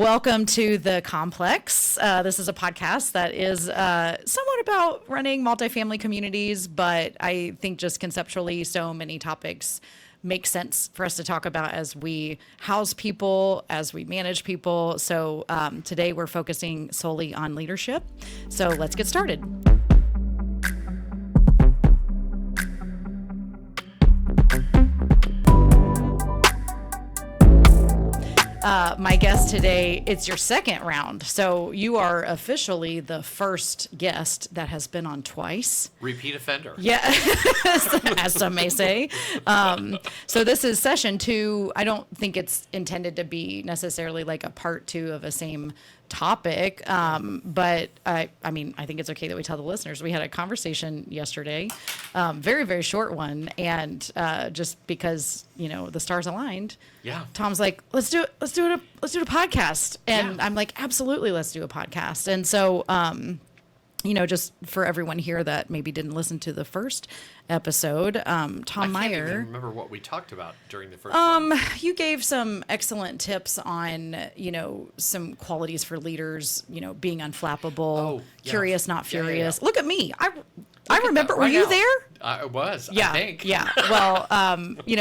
Welcome to The Complex. This is a podcast that is somewhat about running multifamily communities, but I think just conceptually so many topics make sense for us to talk about as we house people, as we manage people. So today we're focusing solely on leadership. So let's get started. My guest today, it's your second round. So you are officially the first guest that has been on twice. Repeat offender. Yeah, as some may say. So this is session 2. I don't think it's intended to be necessarily like a part 2 of a same topic. But I think it's okay that we tell the listeners. We had a conversation yesterday, very, very short one. And just because, the stars aligned. Yeah. Tom's like, let's do a podcast. And I'm like, absolutely, let's do a podcast. And so, just for everyone here that maybe didn't listen to the first episode, Tom Meier. I can't even remember what we talked about during the first one. You gave some excellent tips on, some qualities for leaders, being unflappable, curious, not furious. Yeah. Look at me. I remember. Were you there? I was. Yeah. I think. Yeah. Well,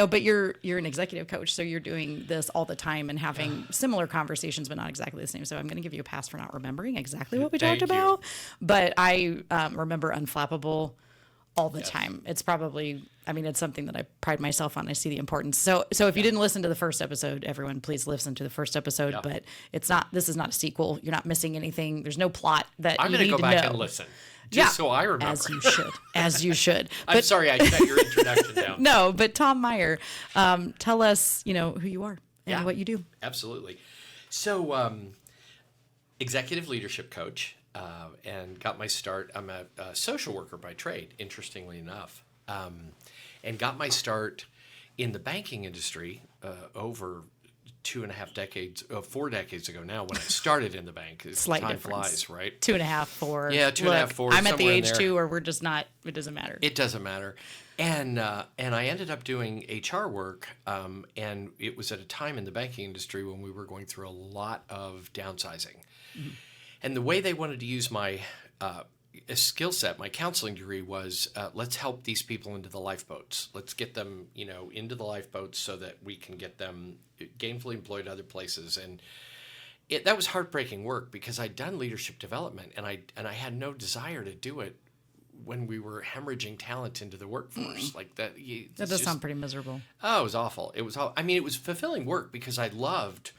but you're an executive coach, so you're doing this all the time and having similar conversations, but not exactly the same. So I'm going to give you a pass for not remembering exactly what we talked about. But I remember unflappable all the time. It's probably, it's something that I pride myself on. I see the importance. So if you didn't listen to the first episode, everyone, please listen to the first episode. Yep. But this is not a sequel. You're not missing anything. There's no plot that you need to know. I'm going to go back and listen. Just so I remember. As you should. I'm sorry, I shut your introduction down. No, but Tom Meier, tell us, who you are and what you do. Absolutely. So, executive leadership coach, and got my start. I'm a social worker by trade, interestingly enough, and got my start in the banking industry over 4 decades ago now when I started in the bank. Slight time difference. Flies, right? 2.5, 4. Yeah, 2.5, 4. I'm at the age 2 where we're just not, it doesn't matter. It doesn't matter. And I ended up doing HR work, and it was at a time in the banking industry when we were going through a lot of downsizing. Mm-hmm. And the way they wanted to use my skill set, my counseling degree was, let's help these people into the lifeboats. Let's get them, into the lifeboats so that we can get them gainfully employed other places. And that was heartbreaking work because I'd done leadership development and I had no desire to do it when we were hemorrhaging talent into the workforce. Like that. That does sound pretty miserable. Oh, it was awful. It was. It was fulfilling work because I loved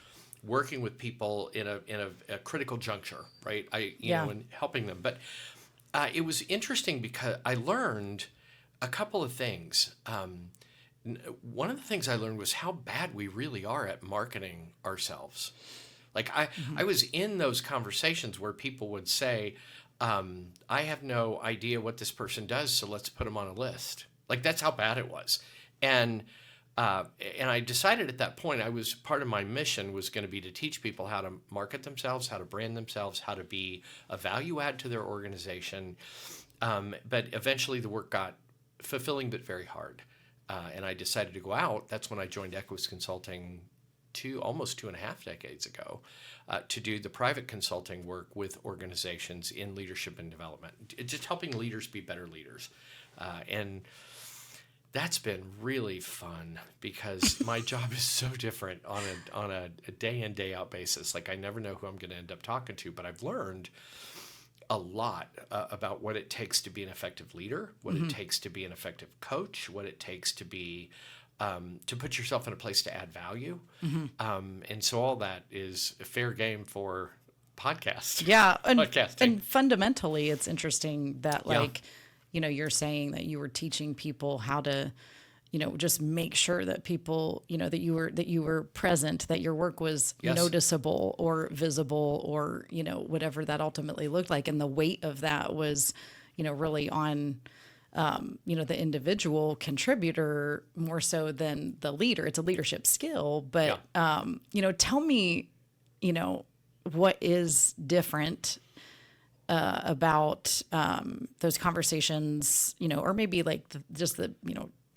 working with people in a critical juncture, right? And helping them. But it was interesting because I learned a couple of things. One of the things I learned was how bad we really are at marketing ourselves. Like I was in those conversations where people would say, I have no idea what this person does, so let's put them on a list. Like that's how bad it was. And I decided at that point, part of my mission was going to be to teach people how to market themselves, how to brand themselves, how to be a value add to their organization. But eventually the work got fulfilling but very hard. And I decided to go out. That's when I joined Equis Consulting almost 2.5 decades ago to do the private consulting work with organizations in leadership and development, just helping leaders be better leaders. And that's been really fun because my job is so different on a day in, day out basis. Like I never know who I'm going to end up talking to, but I've learned a lot about what it takes to be an effective leader, what it takes to be an effective coach, what it takes to be to put yourself in a place to add value. And so all that is a fair game for podcasts. Yeah. Podcasting. And fundamentally, it's interesting that you're saying that you were teaching people how to, just make sure that people, that you were present, that your work was noticeable or visible or, whatever that ultimately looked like. And the weight of that was, really on, the individual contributor more so than the leader. It's a leadership skill, but, tell me, what is different about those conversations, or maybe like just the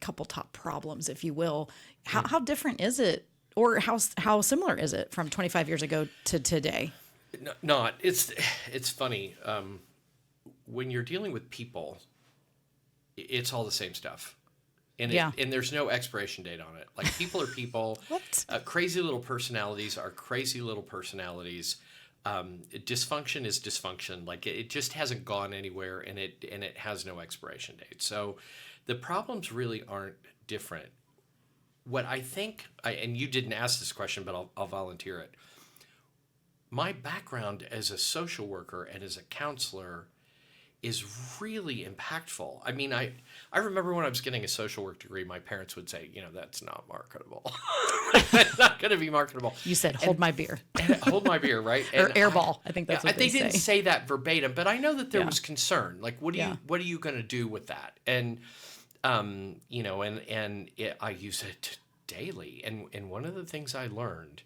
couple top problems, if you will. How different is it or how similar is it from 25 years ago to today? Not. It's funny. When you're dealing with people, it's all the same stuff. And there's no expiration date on it. Like, people are people. What? Crazy little personalities are crazy little personalities. Dysfunction is dysfunction. Like, it just hasn't gone anywhere, and it has no expiration date. So the problems really aren't different. What I think, and you didn't ask this question, but I'll volunteer it. My background as a social worker and as a counselor is really impactful. I mean, I remember when I was getting a social work degree, my parents would say, that's not marketable. That's not going to be marketable. You said, hold my beer. Hold my beer, right? Or airball. I think that's what they say. They didn't say that verbatim, but I know that there was concern. Like, what are you going to do with that? And, I use it daily. And one of the things I learned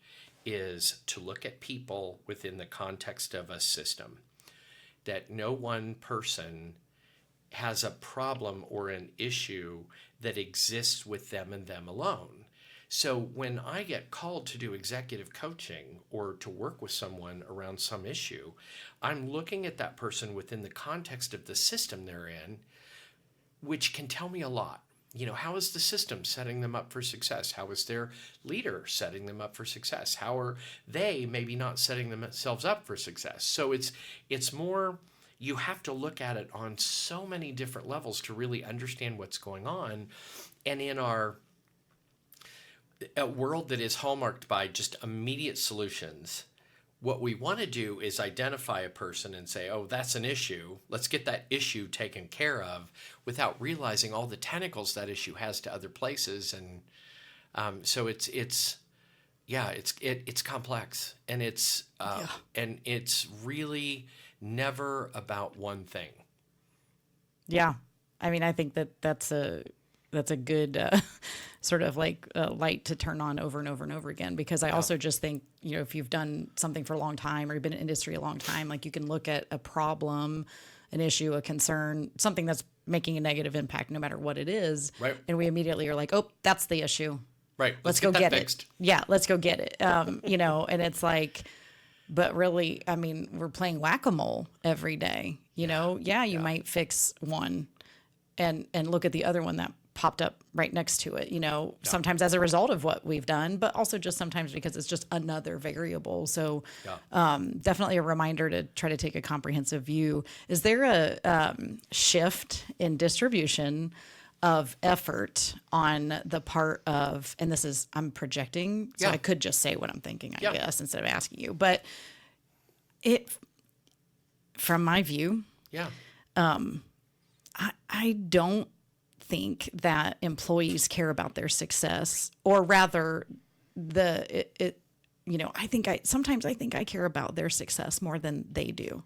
is to look at people within the context of a system. That no one person has a problem or an issue that exists with them and them alone. So when I get called to do executive coaching or to work with someone around some issue, I'm looking at that person within the context of the system they're in, which can tell me a lot. How is the system setting them up for success? How is their leader setting them up for success? How are they maybe not setting themselves up for success? So it's more, you have to look at it on so many different levels to really understand what's going on. And in a world that is hallmarked by just immediate solutions, what we want to do is identify a person and say, oh, that's an issue. Let's get that issue taken care of, without realizing all the tentacles that issue has to other places. And so it's complex, and it's really never about one thing. Yeah. I mean, I think that's a good sort of like light to turn on over and over and over again, because I also just think, if you've done something for a long time or you've been in industry a long time, like, you can look at a problem, an issue, a concern, something that's making a negative impact, no matter what it is. Right. And we immediately are like, oh, that's the issue. Right. Let's go get fixed. it. Yeah. Let's go get it. And it's like, but really, I mean, we're playing whack-a-mole every day, you might fix one and look at the other one that popped up right next to it, sometimes as a result of what we've done, but also just sometimes because it's just another variable. So definitely a reminder to try to take a comprehensive view. Is there a shift in distribution of effort on the part of, and this is, I'm projecting, so I could just say what I'm thinking, I guess, instead of asking you, but from my view, I don't think that employees care about their success, or rather I sometimes I care about their success more than they do.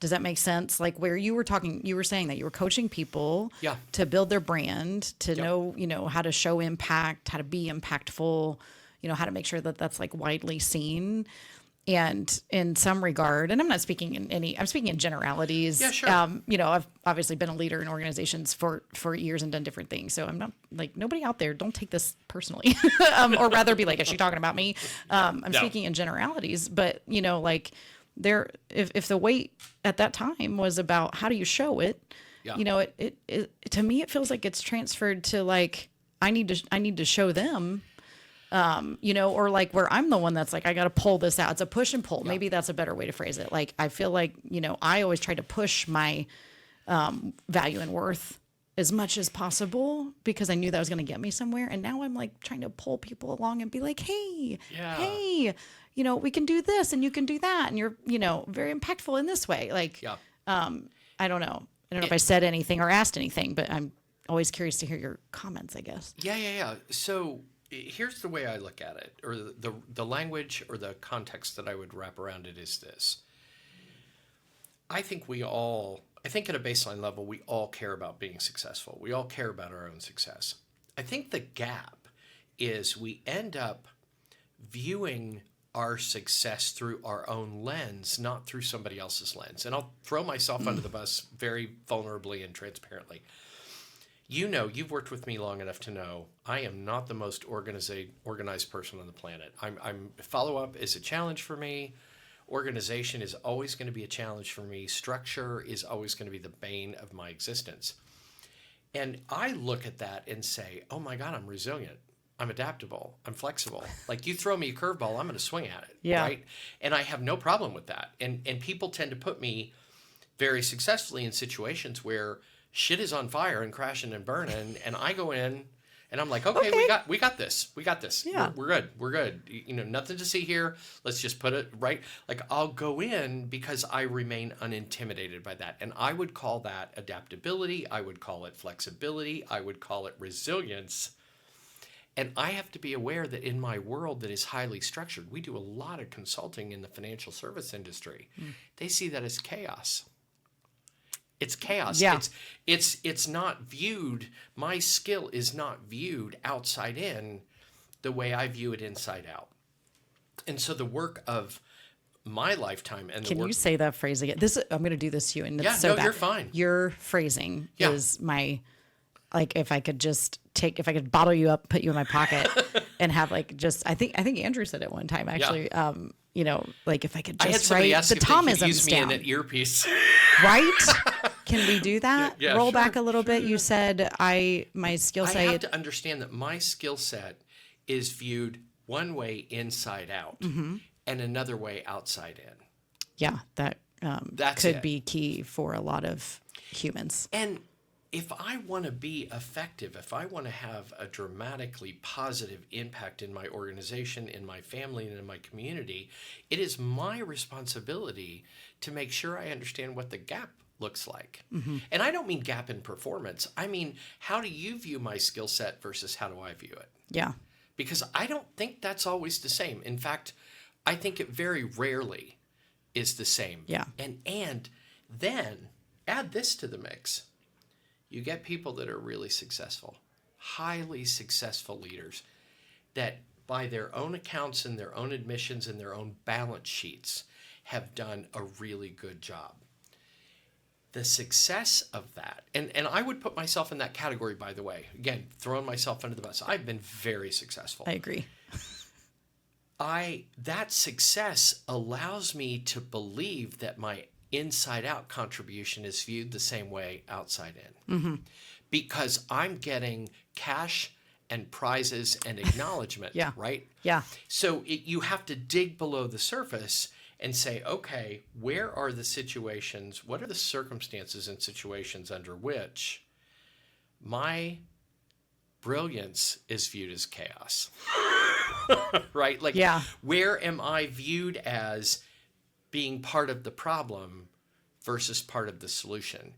Does that make sense? Like, where you were saying that you were coaching people to build their brand, to know, how to show impact, how to be impactful, how to make sure that that's like widely seen. And in some regard, and I'm speaking in generalities. Yeah, sure. I've obviously been a leader in organizations for years and done different things. So I'm not like, nobody out there, don't take this personally, or rather be like, is she talking about me? I'm speaking in generalities, but if the weight at that time was about how do you show it, it to me, it feels like it's transferred to like, I need to show them, or like where I'm the one that's like, I got to pull this out. It's a push and pull. Maybe that's a better way to phrase it. Like, I feel like, I always try to push my value and worth as much as possible, because I knew that was going to get me somewhere. And now I'm like trying to pull people along and be like, hey, we can do this and you can do that. And you're, very impactful in this way. Like, I don't know. I don't know if I said anything or asked anything, but I'm always curious to hear your comments, I guess. Yeah. So here's the way I look at it, or the language or the context that I would wrap around it is this. I think at a baseline level, we all care about being successful. We all care about our own success. I think the gap is we end up viewing our success through our own lens, not through somebody else's lens. And I'll throw myself under the bus very vulnerably and transparently. You've worked with me long enough to know I am not the most organized person on the planet. Follow-up is a challenge for me. Organization is always going to be a challenge for me. Structure is always going to be the bane of my existence. And I look at that and say, oh my God, I'm resilient. I'm adaptable. I'm flexible. Like, you throw me a curveball, I'm going to swing at it. Yeah. Right. And I have no problem with that. And people tend to put me very successfully in situations where shit is on fire and crashing and burning. And I go in and I'm like, okay. we got this. We got this. Yeah. We're good. Nothing to see here. Let's just put it right. Like, I'll go in because I remain unintimidated by that. And I would call that adaptability. I would call it flexibility. I would call it resilience. And I have to be aware that in my world that is highly structured, we do a lot of consulting in the financial service industry. They see that as chaos. It's chaos. Yeah. It's not viewed, my skill is not viewed outside in the way I view it inside out. And so the work of my lifetime and Can you say that phrase again? I'm going to do this to you. And it's so bad. You're fine. Your phrasing is my, like, if I could bottle you up, put you in my pocket and have I think Andrew said it one time, actually. Like, if I could just, I had somebody ask the if Thomisms they could use me down. in an earpiece. Right? Can we do that? Yeah, Roll sure, back a little bit. You said my skill set. I have to understand that my skill set is viewed one way inside out and another way outside in. Yeah, that That's could it. be key for a lot of humans. And if I want to be effective, if I want to have a dramatically positive impact in my organization, in my family, and in my community, it is my responsibility to make sure I understand what the gap looks like. And I don't mean gap in performance. I mean, how do you view my skill set versus how do I view it? Yeah. Because I don't think that's always the same. In fact, I think it very rarely is the same. Yeah. And then add this to the mix. You get people that are really successful, highly successful leaders that by their own accounts and their own admissions and their own balance sheets have done a really good job. The success of that, and I would put myself in that category, by the way, again, throwing myself under the bus. I've been very successful. I agree. That success allows me to believe that my inside out contribution is viewed the same way outside in. Because I'm getting cash and prizes and acknowledgement, Yeah. right? Yeah. So you have to dig below the surface and say, okay, where are the situations, what are the circumstances and situations under which my brilliance is viewed as chaos, right? Like, Yeah. where am I viewed as being part of the problem versus part of the solution?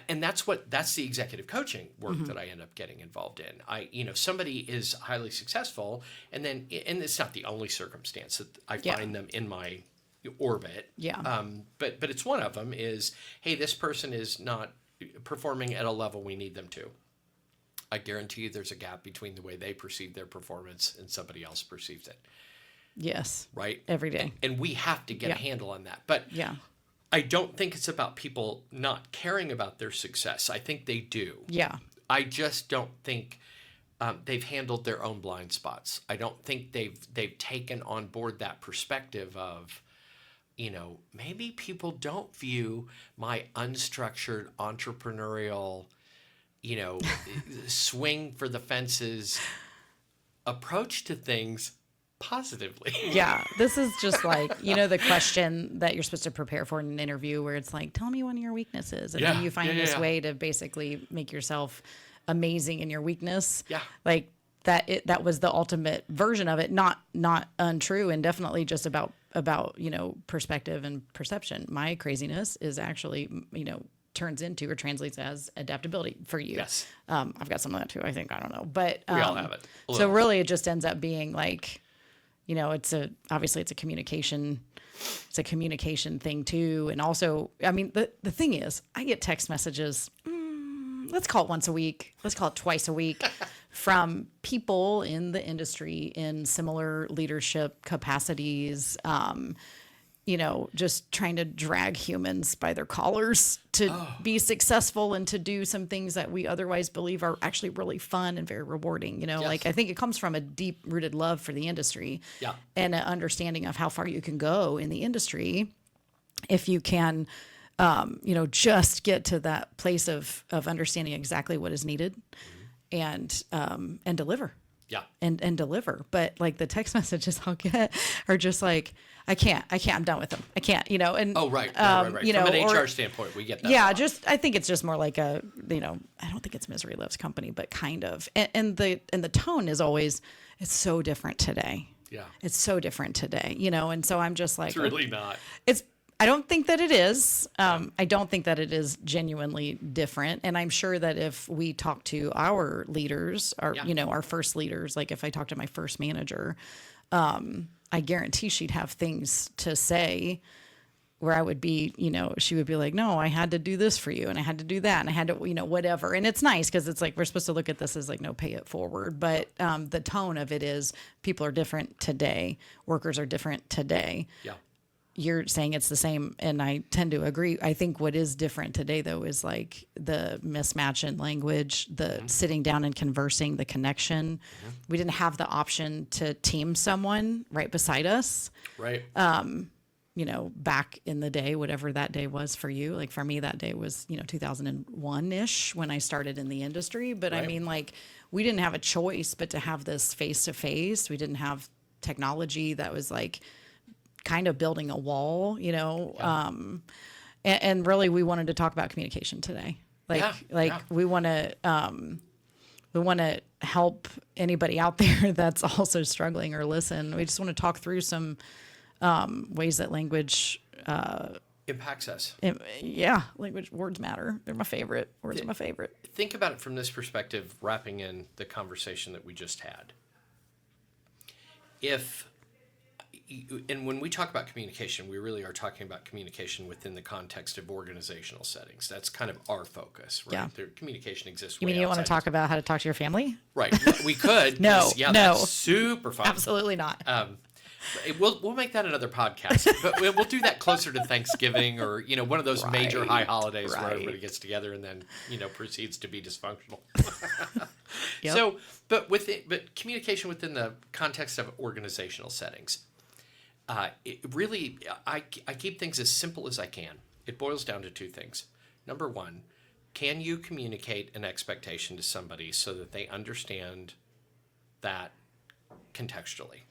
And that's the executive coaching work that I end up getting involved in. Somebody is highly successful, and it's not the only circumstance that I find them in my orbit. Yeah. But it's one of them is, hey, this person is not performing at a level we need them to. I guarantee you there's a gap between the way they perceive their performance and somebody else perceives it. Yes. Right? Every day. And we have to get a handle on that. But Yeah. I don't think it's about people not caring about their success. I think they do. Yeah. I just don't think they've handled their own blind spots. I don't think they've taken on board that perspective of, maybe people don't view my unstructured entrepreneurial, swing for the fences approach to things positively. Yeah. This is just like, the question that you're supposed to prepare for in an interview where it's like, tell me one of your weaknesses. And then you find this way to basically make yourself amazing in your weakness. Yeah. Like that was the ultimate version of it. Not untrue, and definitely just about, perspective and perception. My craziness is actually, turns into or translates as adaptability for you. Yes. I've got some of that too, I think. I don't know. But We all have it. So really it just ends up being like, obviously it's a communication thing too. And also, the thing is, I get text messages, let's call it once a week, let's call it twice a week, from people in the industry in similar leadership capacities, just trying to drag humans by their collars to be successful and to do some things that we otherwise believe are actually really fun and very rewarding. Like I think it comes from a deep rooted love for the industry and an understanding of how far you can go in the industry if you can, just get to that place of understanding exactly what is needed and deliver. Yeah. And deliver. But like the text messages I'll get are just like, I can't, I'm done with them. I can't, and. Oh, right. From an HR standpoint, we get that. Yeah. I think it's just more like I don't think it's Misery Loves Company, but kind of. And the tone is always, it's so different today. Yeah. It's so different today, and so I'm just like. It's really not. I don't think that it is. I don't think that it is genuinely different. And I'm sure that if we talk to our leaders, our first leaders, like if I talk to my first manager, I guarantee she'd have things to say where I would be, she would be like, no, I had to do this for you and I had to do that and I had to, whatever. And it's nice because it's like we're supposed to look at this as like, no, pay it forward. But the tone of it is people are different today. Workers are different today. Yeah. You're saying it's the same, and I tend to agree. I think what is different today, though, is like the mismatch in language, the sitting down and conversing, the connection. We didn't have the option to team someone right beside us. Right. Back in the day, whatever that day was for you. Like for me, that day was, 2001-ish when I started in the industry. But right. I mean, like, we didn't have a choice but to have this face-to-face. We didn't have technology that was like, kind of building a wall, and really we wanted to talk about communication today. We want to help anybody out there that's also struggling or listen. We just want to talk through some ways that language impacts us. Language, words matter. They're my favorite. Words are my favorite. Think about it from this perspective, wrapping in the conversation that we just had. And when we talk about communication, we really are talking about communication within the context of organizational settings. That's kind of our focus, right? Yeah. Communication exists. You mean you want to talk about how to talk to your family? Right. We could. No. That's super fun. Absolutely not. We'll make that another podcast, but we'll do that closer to Thanksgiving or one of those major high holidays where everybody gets together and then proceeds to be dysfunctional. Yep. So, but communication within the context of organizational settings. It really, I keep things as simple as I can. It boils down to two things. Number one, can you communicate an expectation to somebody so that they understand that contextually?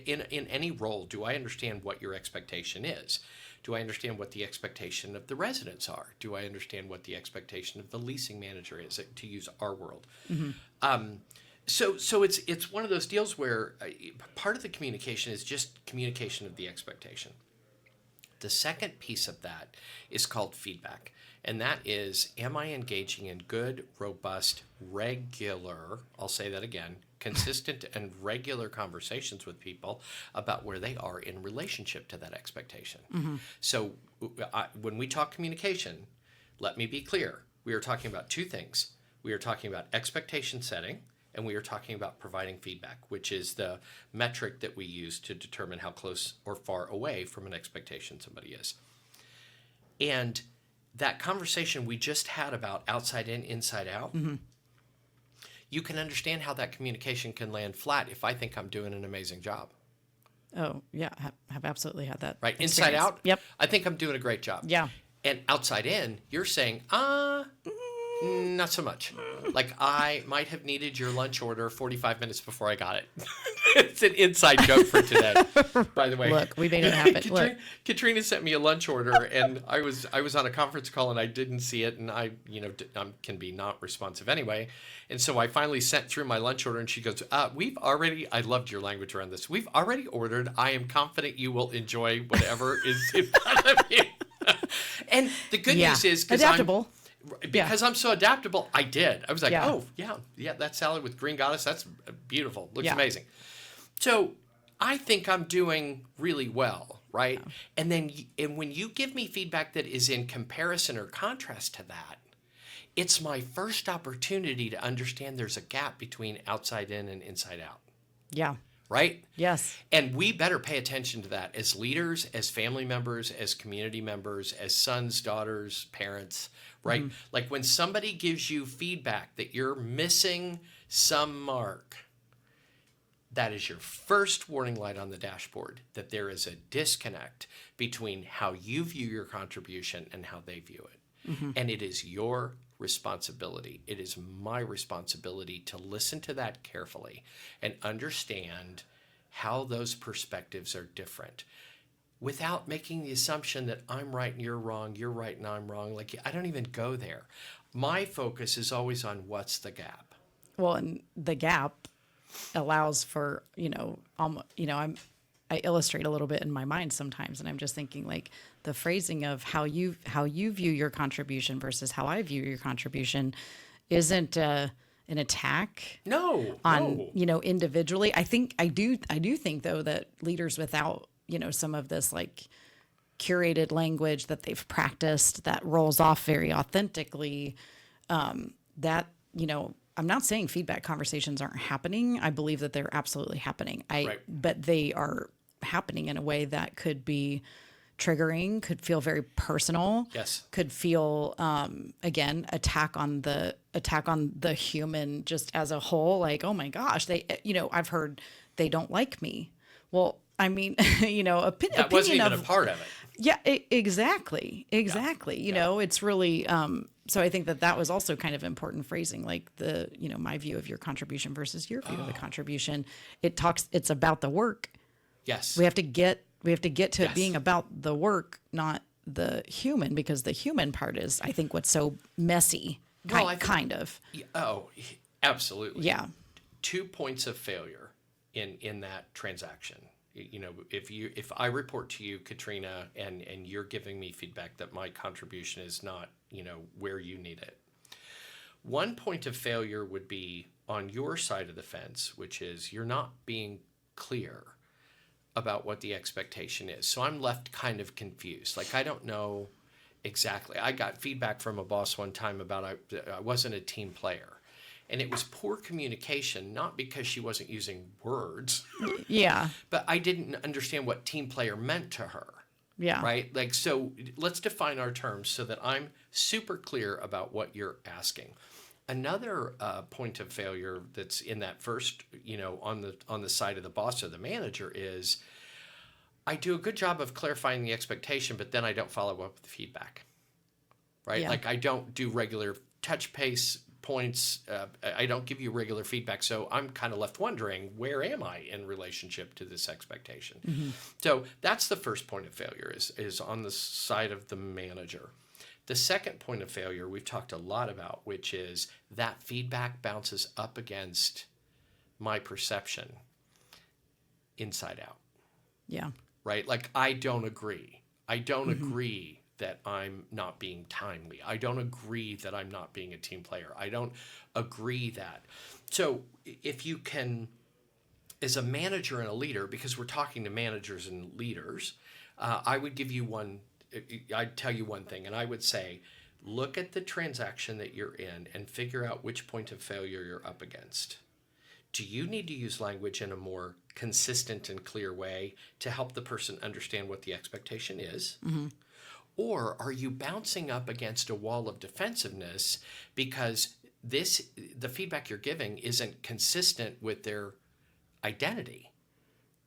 In any role, do I understand what your expectation is? Do I understand what the expectation of the residents are? Do I understand what the expectation of the leasing manager is, to use our world? Mm-hmm. So it's one of those deals where part of the communication is just communication of the expectation. The second piece of that is called feedback, and that is, am I engaging in good, robust, regular, I'll say that again, consistent and regular conversations with people about where they are in relationship to that expectation. Mm-hmm. So when we talk communication, let me be clear. We are talking about two things. We are talking about expectation setting, and we are talking about providing feedback, which is the metric that we use to determine how close or far away from an expectation somebody is. And that conversation we just had about outside in, inside out, mm-hmm. You can understand how that communication can land flat if I think I'm doing an amazing job. Oh, yeah, have absolutely had that. Right, experience. Inside out, yep. I think I'm doing a great job. Yeah. And outside in, you're saying, not so much. Like, I might have needed your lunch order 45 minutes before I got it. It's an inside joke for today, by the way. Look, we made it happen. Katrina sent me a lunch order, and I was on a conference call, and I didn't see it, and I can be not responsive anyway. And so I finally sent through my lunch order, and she goes, I loved your language around this. We've already ordered. I am confident you will enjoy whatever is in front of you. And the good news is, adaptable. Because I'm so adaptable, I did. I was like, that salad with green goddess, that's beautiful. Looks amazing. So I think I'm doing really well, right? Yeah. And when you give me feedback that is in comparison or contrast to that, it's my first opportunity to understand there's a gap between outside in and inside out. Yeah. right? Yes. And we better pay attention to that as leaders, as family members, as community members, as sons, daughters, parents, right? Like when somebody gives you feedback that you're missing some mark, that is your first warning light on the dashboard that there is a disconnect between how you view your contribution and how they view it. And it is your responsibility. It is my responsibility to listen to that carefully and understand how those perspectives are different without making the assumption that I'm right and you're wrong, you're right and I'm wrong. Like, I don't even go there. My focus is always on what's the gap. Well, and the gap allows for, I illustrate a little bit in my mind sometimes, and I'm just thinking like the phrasing of how you view your contribution versus how I view your contribution isn't an attack. No. Individually. I do think though that leaders without, some of this like curated language that they've practiced that rolls off very authentically, I'm not saying feedback conversations aren't happening. I believe that they're absolutely happening. But they are happening in a way that could be triggering, could feel very personal. Yes. Could feel, again, attack on the human just as a whole. Like, oh my gosh, I've heard they don't like me. Well, I mean, that wasn't even a part of it. Yeah, exactly. Yeah. It's really, so I think that was also kind of important phrasing, like my view of your contribution versus your view of the contribution. It's about the work. Yes. We have to get to it being about the work, not the human, because the human part is, I think, what's so messy, kind of. Oh, absolutely. Yeah. 2 points of failure in that transaction. If I report to you, Katrina, and you're giving me feedback that my contribution is not, where you need it. 1 point of failure would be on your side of the fence, which is you're not being clear about what the expectation is. So I'm left kind of confused. Like, I don't know exactly. I got feedback from a boss one time about I wasn't a team player. And it was poor communication, not because she wasn't using words. Yeah. But I didn't understand what team player meant to her. Yeah. Right? Like, so let's define our terms so that I'm super clear about what you're asking. Another point of failure that's in that first, on the side of the boss or the manager is I do a good job of clarifying the expectation, but then I don't follow up with feedback. Right? Yeah. Like, I don't do regular touch base points. I don't give you regular feedback. So I'm kind of left wondering, where am I in relationship to this expectation? Mm-hmm. So that's the first point of failure is on the side of the manager. The second point of failure we've talked a lot about, which is that feedback bounces up against my perception inside out. Yeah. Right? Like, I don't agree. I don't agree that I'm not being timely. I don't agree that I'm not being a team player. I don't agree that. So if you can, as a manager and a leader, because we're talking to managers and leaders, I would give you I'd tell you one thing, and I would say, look at the transaction that you're in and figure out which point of failure you're up against. Do you need to use language in a more consistent and clear way to help the person understand what the expectation is? Mm-hmm. Or are you bouncing up against a wall of defensiveness because the feedback you're giving isn't consistent with their identity,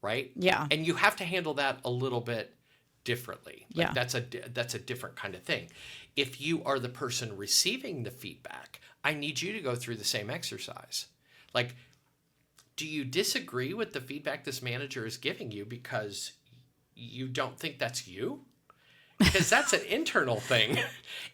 right? Yeah. And you have to handle that a little bit differently. Like, yeah. that's a different kind of thing. If you are the person receiving the feedback, I need you to go through the same exercise. Like, do you disagree with the feedback this manager is giving you because you don't think that's you? Because that's an internal thing.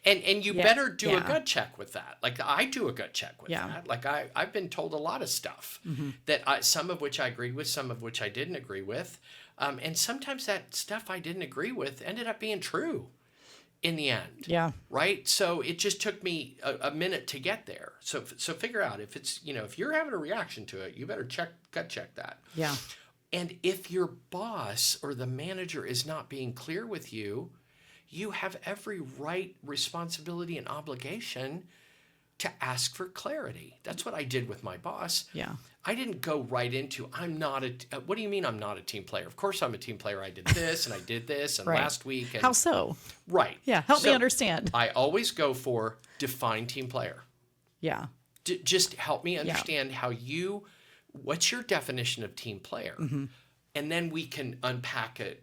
And you better do a gut check with that. Like, I do a gut check with that. Like, I've been told a lot of stuff that some of which I agreed with, some of which I didn't agree with. And sometimes that stuff I didn't agree with ended up being true in the end. Yeah. Right? So it just took me a minute to get there. So figure out if it's, if you're having a reaction to it, you better gut check that. Yeah. And if your boss or the manager is not being clear with you, you have every right, responsibility, and obligation to ask for clarity. That's what I did with my boss. Yeah. I didn't go right into, what do you mean I'm not a team player? Of course I'm a team player. I did this and I did this and Right. last week. And, How so? Right. Yeah. Help me understand. I always go for define team player. Yeah. Just help me understand what's your definition of team player? And then we can unpack it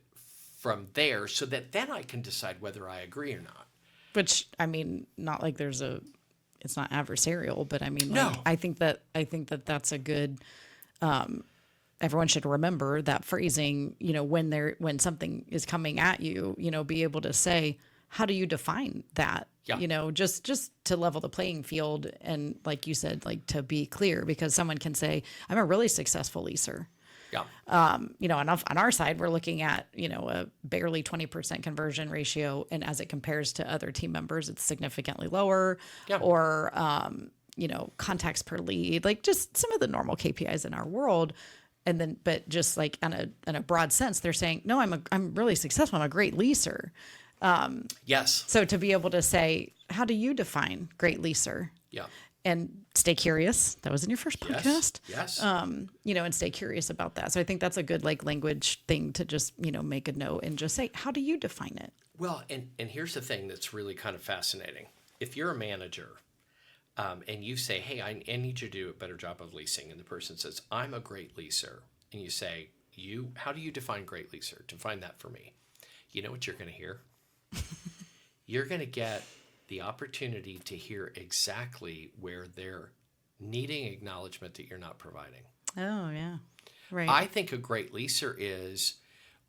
from there so that then I can decide whether I agree or not. Which, I mean, not like it's not adversarial, but I mean, No. like, I think that that's a good, everyone should remember that phrasing, when something is coming at you, be able to say, how do you define that? Yeah. Just to level the playing field. And like you said, like to be clear, because someone can say, I'm a really successful leaser. Yeah. On our side, we're looking at, a barely 20% conversion ratio. And as it compares to other team members, it's significantly lower. Yeah. Or, contacts per lead, like just some of the normal KPIs in our world. And then, but just like in a broad sense, they're saying, no, I'm really successful. I'm a great leaser. Yes. So to be able to say, how do you define great leaser? Yeah. And stay curious. That was in your first podcast. Yes. And stay curious about that. So I think that's a good language thing to just, make a note and just say, how do you define it? Well, and here's the thing that's really kind of fascinating. If you're a manager and you say, hey, I need you to do a better job of leasing, and the person says, I'm a great leaser, and you say, how do you define great leaser? Define that for me. You know what you're going to hear? You're going to get the opportunity to hear exactly where they're needing acknowledgement that you're not providing. Oh, yeah. Right. I think a great leaser is,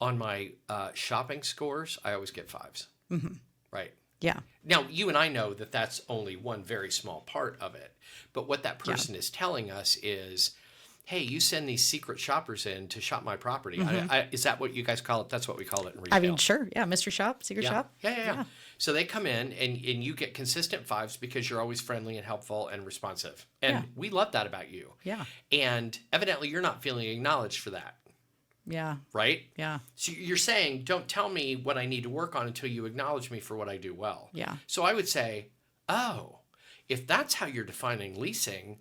on my shopping scores, I always get 5s. Mm-hmm. Right. Yeah. Now, you and I know that that's only one very small part of it. But what that person is telling us is, hey, you send these secret shoppers in to shop my property. Mm-hmm. Is that what you guys call it? That's what we call it in retail. I mean, sure. Yeah. Mystery shop, secret shop. Yeah. So they come in and you get consistent 5s because you're always friendly and helpful and responsive. And we love that about you. Yeah. And evidently you're not feeling acknowledged for that. Yeah. Right? Yeah. So you're saying, don't tell me what I need to work on until you acknowledge me for what I do well. Yeah. So I would say, if that's how you're defining leasing,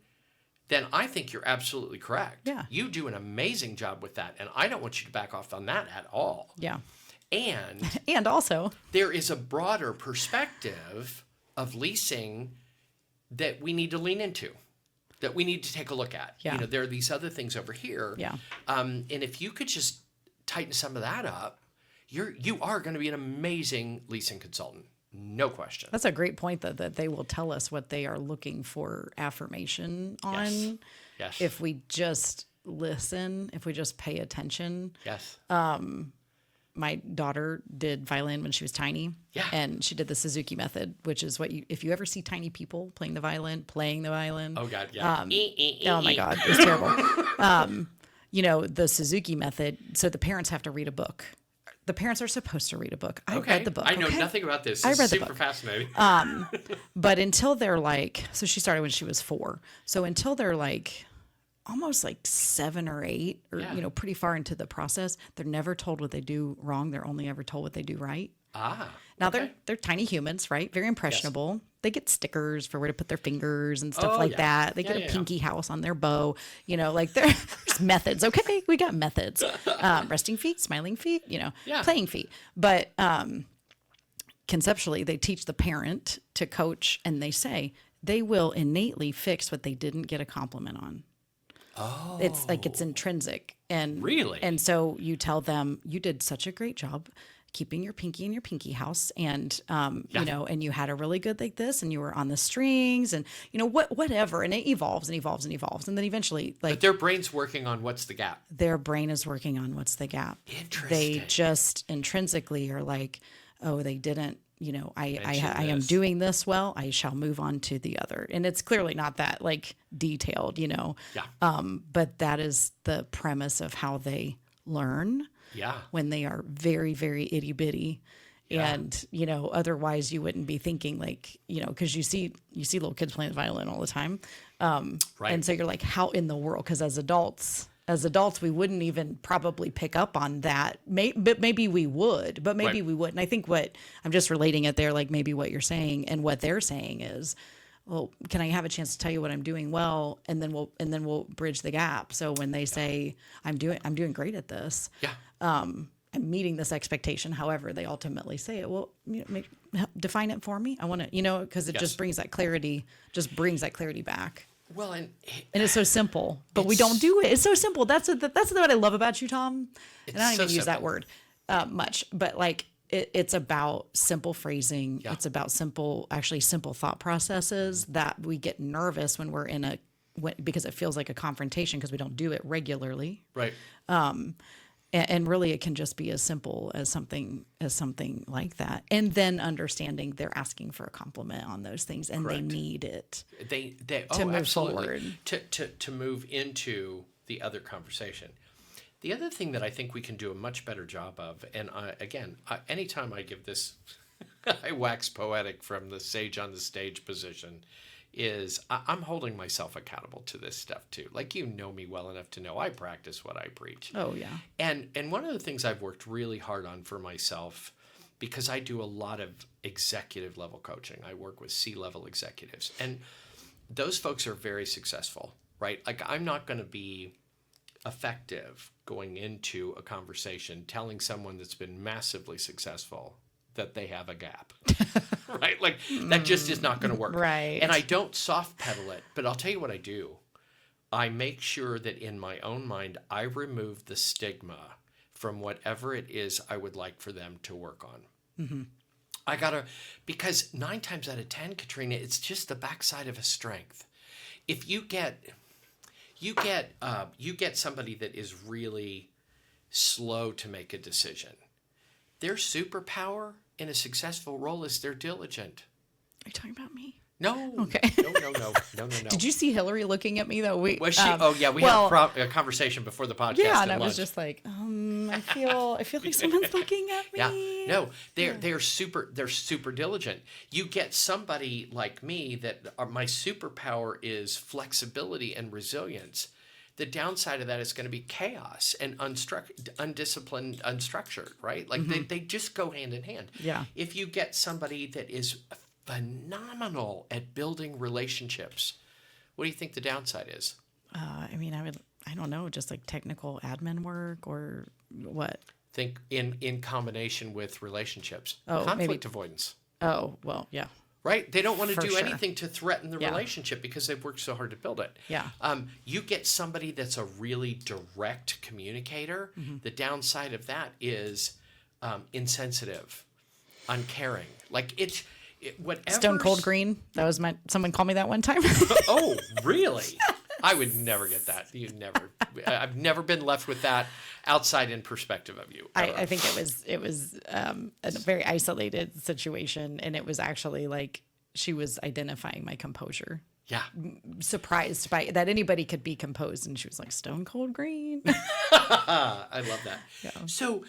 then I think you're absolutely correct. Yeah. You do an amazing job with that. And I don't want you to back off on that at all. Yeah. And also, there is a broader perspective of leasing that we need to lean into, that we need to take a look at. Yeah. There are these other things over here. Yeah. And if you could just tighten some of that up, you are going to be an amazing leasing consultant. No question. that's a great point, that they will tell us what they are looking for affirmation on. Yes. If we just listen, if we just pay attention. Yes. My daughter did violin when she was tiny. Yeah. And she did the Suzuki method, which is if you ever see tiny people playing the violin. Oh God. Yeah. Oh my God. It's terrible. The Suzuki method. So the parents have to read a book. The parents are supposed to read a book. I read the book. I know nothing about this. This is super fascinating. But until they're so she started when she was 4. So until they're almost 7 or 8 or, pretty far into the process, they're never told what they do wrong. They're only ever told what they do right. Now they're tiny humans, right? Very impressionable. Yes. They get stickers for where to put their fingers and stuff that. They get a pinky house on their bow, there's methods. Okay. We got methods, resting feet, smiling feet, playing feet. But, conceptually, they teach the parent to coach, and they say they will innately fix what they didn't get a compliment on. Oh. It's intrinsic. And really? And so you tell them, you did such a great job keeping your pinky in your pinky house. And, and you had a really good this, and you were on the strings, and, whatever. And it evolves and evolves and evolves. And then eventually, but their brain's working on what's the gap. Their brain is working on what's the gap. Interesting. They just intrinsically are they didn't, I am doing this well, I shall move on to the other. And it's clearly not that detailed, Yeah. But that is the premise of how they learn. Yeah. When they are very, very itty bitty. Yeah. And, otherwise you wouldn't be thinking because you see little kids playing the violin all the time. Right. And so you're how in the world? Because as adults, we wouldn't even probably pick up on that. But maybe we would, but maybe we wouldn't. I think what I'm just relating it there, maybe what you're saying and what they're saying is, well, can I have a chance to tell you what I'm doing well, and then we'll bridge the gap. So when they say I'm doing great at this, I'm meeting this expectation, however they ultimately say it. Well, define it for me. I want to, because it just brings that clarity back. Well, and it's so simple, but we don't do it. It's so simple. That's what I love about you, Tom. And I don't even use that word much, but like it's about simple phrasing. Yeah. It's about simple thought processes that we get nervous when we're because it feels like a confrontation because we don't do it regularly. Right. And really, it can just be as simple as something like that. And then understanding they're asking for a compliment on those things, and Correct. they need it to move forward, to move into the other conversation. The other thing that I think we can do a much better job of, and anytime I give this, I wax poetic from the sage on the stage position, is I'm holding myself accountable to this stuff too. Like, you know me well enough to know I practice what I preach. Oh yeah. And one of the things I've worked really hard on for myself, because I do a lot of executive level coaching. I work with C-level executives, and those folks are very successful, right? Like, I'm not going to be effective going into a conversation telling someone that's been massively successful that they have a gap, right? Like, that just is not going to work. Right. And I don't soft pedal it, but I'll tell you what I do. I make sure that in my own mind, I remove the stigma from whatever it is I would like for them to work on. Mm-hmm. Because 9 times out of 10, Katrina, it's just the backside of a strength. If you get somebody that is really slow to make a decision, their superpower in a successful role is they're diligent. Are you talking about me? No. Okay. No. Did you see Hillary looking at me though? Was she? We had a conversation before the podcast. Yeah, and I lunch. was just like, I feel like someone's looking at me. Yeah. No, they're super diligent. You get somebody like me that my superpower is flexibility and resilience. The downside of that is going to be chaos and undisciplined, unstructured, right? Like, they just go hand in hand. Yeah. If you get somebody that is phenomenal at building relationships, what do you think the downside is? I don't know, just like technical admin work or what? Think in combination with relationships. Oh, conflict avoidance. Oh, well, yeah. Right? They don't want to do sure. anything to threaten the relationship because they've worked so hard to build it. Yeah. You get somebody that's a really direct communicator. Mm-hmm. The downside of that is insensitive, uncaring. Like, whatever. Stone Cold Green. That was someone called me that one time. Oh, really? I would never get that. I've never been left with that outside in perspective of you. I think it was a very isolated situation, and it was actually like she was identifying my composure. Yeah. Surprised by that anybody could be composed, and she was like, Stone Cold Green. I love that. Yeah. So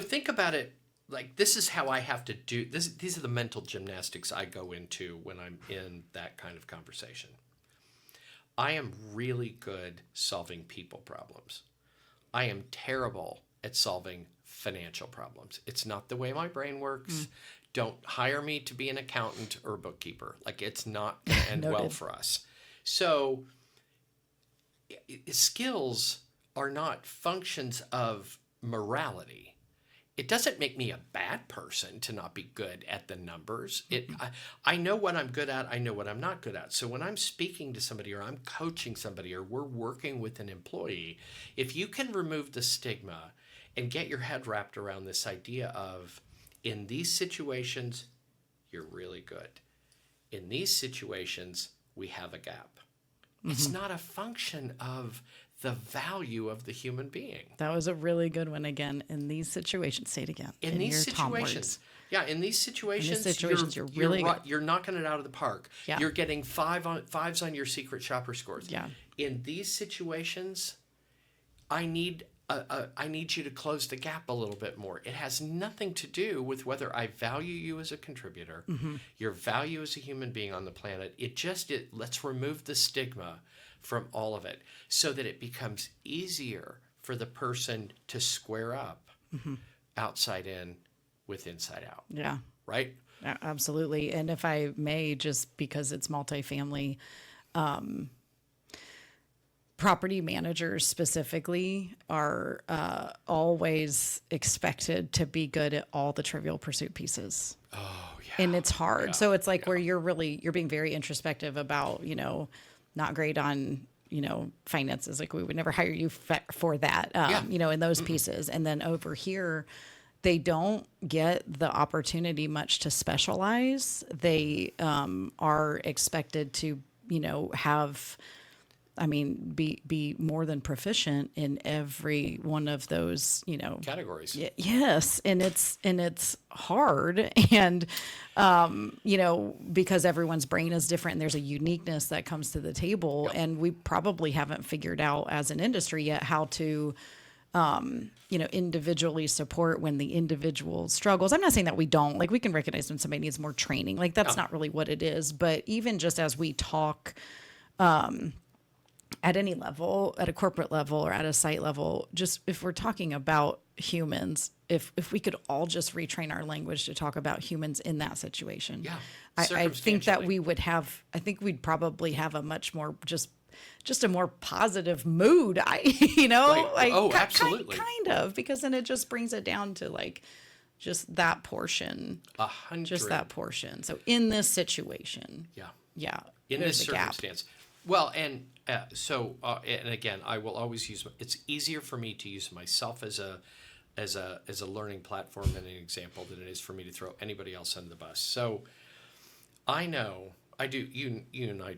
think about it. Like, this is how I have to do this. These are the mental gymnastics I go into when I'm in that kind of conversation. I am really good solving people problems. I am terrible at solving financial problems. It's not the way my brain works. Don't hire me to be an accountant or a bookkeeper. Like, it's not going to end well for us. So skills are not functions of morality. It doesn't make me a bad person to not be good at the numbers. I know what I'm good at. I know what I'm not good at. So when I'm speaking to somebody, or I'm coaching somebody, or we're working with an employee, if you can remove the stigma and get your head wrapped around this idea of, in these situations, you're really good. In these situations, we have a gap. Mm-hmm. It's not a function of the value of the human being. That was a really good one. Again, in these situations, say it again. In these situations, in these situations, you're really good. You're knocking it out of the park. Yeah. You're getting fives on your secret shopper scores. Yeah. In these situations, I need you to close the gap a little bit more. It has nothing to do with whether I value you as a contributor, your value as a human being on the planet. Let's remove the stigma from all of it so that it becomes easier for the person to square up outside in with inside out. Yeah. right? Absolutely. And if I may, just because it's multifamily, property managers specifically are always expected to be good at all the Trivial Pursuit pieces. Oh, yeah. And it's hard. Yeah. So it's like where you're being very introspective about, not great on, finances. Like we would never hire you for that, in those pieces. And then over here, they don't get the opportunity much to specialize. They are expected to, be more than proficient in every one of those, Categories. Yes. And it's hard. And, because everyone's brain is different and there's a uniqueness that comes to the table. Yep. And we probably haven't figured out as an industry yet how to, individually support when the individual struggles. I'm not saying that we don't, like we can recognize when somebody needs more training, like that's not really what it is. But even just as we talk, at any level, at a corporate level or at a site level, just if we're talking about humans, if we could all just retrain our language to talk about humans in that situation, I think that we'd probably have a much more just a more positive mood. Absolutely. Kind of, because then it just brings it down to like just that portion, 100. just that portion. So in this situation, in this circumstance, well, and and again, I will always use. It's easier for me to use myself as a learning platform and an example than it is for me to throw anybody else under the bus. So I know I do. You and I,